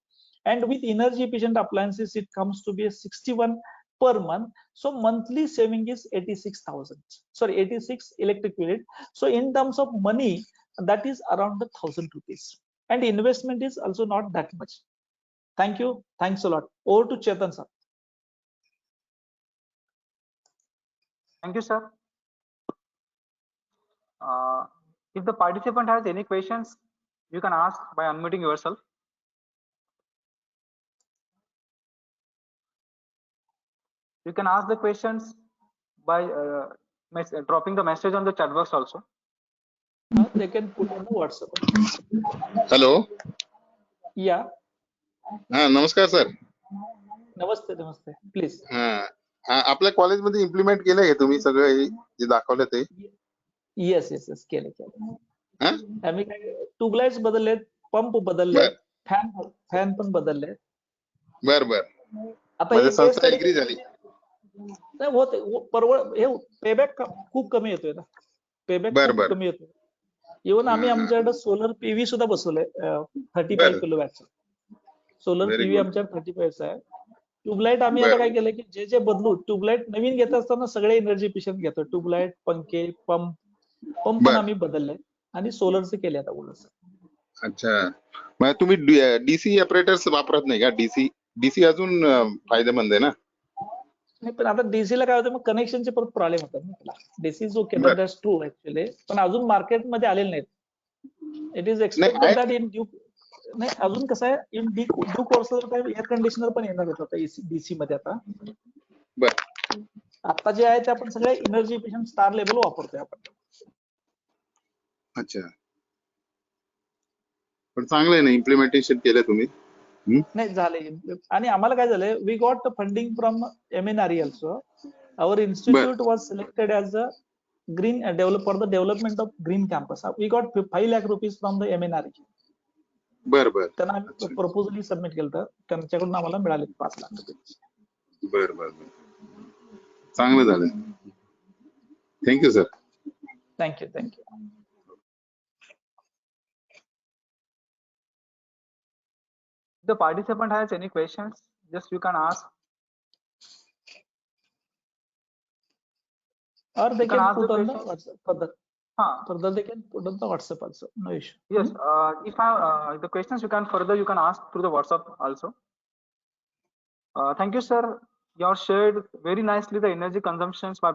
and with energy efficient appliances it comes to be a 61 per month. So monthly saving is 86,000, sorry 86 electric unit. So in terms of money, that is around 1,000 rupees, and investment is also not that much. Thank you, thanks a lot. Over to Chetan sir. Thank you, sir. If the participant has any questions, you can ask by unmuting yourself. You can ask the questions by dropping the message on the chat box also. They can put on the WhatsApp. Hello. Yeah. हा नमस्कार sir. नमस्ते नमस्ते, please. हा आपल्या कॉलेजमध्ये implement केलंय का तुम्ही सगळं जे दाखवलं ते? येस येस येस, केलं. आम्ही काय ट्यूबलाइट्स बदललेत, पंप बदलले, फॅन पण बदलले. बर बर. आता एक संस्था एग्री झाली. नाही होत, परवड हे पेबॅक खूप कमी येतोय ना, पेबॅक खूप कमी येतोय. इव्हन आम्ही आमच्याकडे सोलर पीव्ही सुद्धा बसवलंय 35 किलोवॅटचं. सोलर पीव्ही आमच्याकडे 35 आहे. ट्यूबलाइट आम्ही आता काय केलं की जे बदलू, ट्यूबलाइट नवीन घेत असताना सगळे एनर्जी एफिशियंट घेतो. ट्यूबलाइट, पंखे, पंप पण आम्ही बदलले आणि सोलरचे केले आता उलट. अच्छा, मग तुम्ही डीसी ऑपरेटर्स वापरत नाही का? डीसी अजून फायदेमंद आहे ना? नाही, पण आता डीसी ला काय होतं, मग कनेक्शनचे परत प्रॉब्लेम होतात ना त्याला. डीसी जो केला दॅट्स ट्रू ऍक्च्युअली, पण अजून मार्केटमध्ये आलेले नाहीत. It is expected that in due, नाही अजून कसं आहे, in due course air conditioner पण येणार आहेत आता डीसी मध्ये. आता जे आहे ते आपण सगळे एनर्जी एफिशियंट स्टार लेवल वापरतोय आपण. अच्छा, पण चांगलं आहे ना, इम्प्लिमेंटेशन केलं तुम्ही? नाही झाले. आणि आम्हाला काय झालंय, we got funding from MNRE also. Our institute was selected as a green for the development of green campus. We got 5 lakh rupees from the MNRE. बर बर. त्यांना आम्ही प्रपोजल सबमिट केलं तर त्यांच्याकडून आम्हाला मिळाले 5 लाख रुपये. बर बर, चांगलं झालं. Thank you sir. Thank you thank you. If the participant has any questions, just you can ask. Or they can put on the WhatsApp further. Further they can put on the WhatsApp also. No issue. Yes. If the questions you can ask through the WhatsApp also. Thank you, sir. You have shared very nicely the energy consumptions by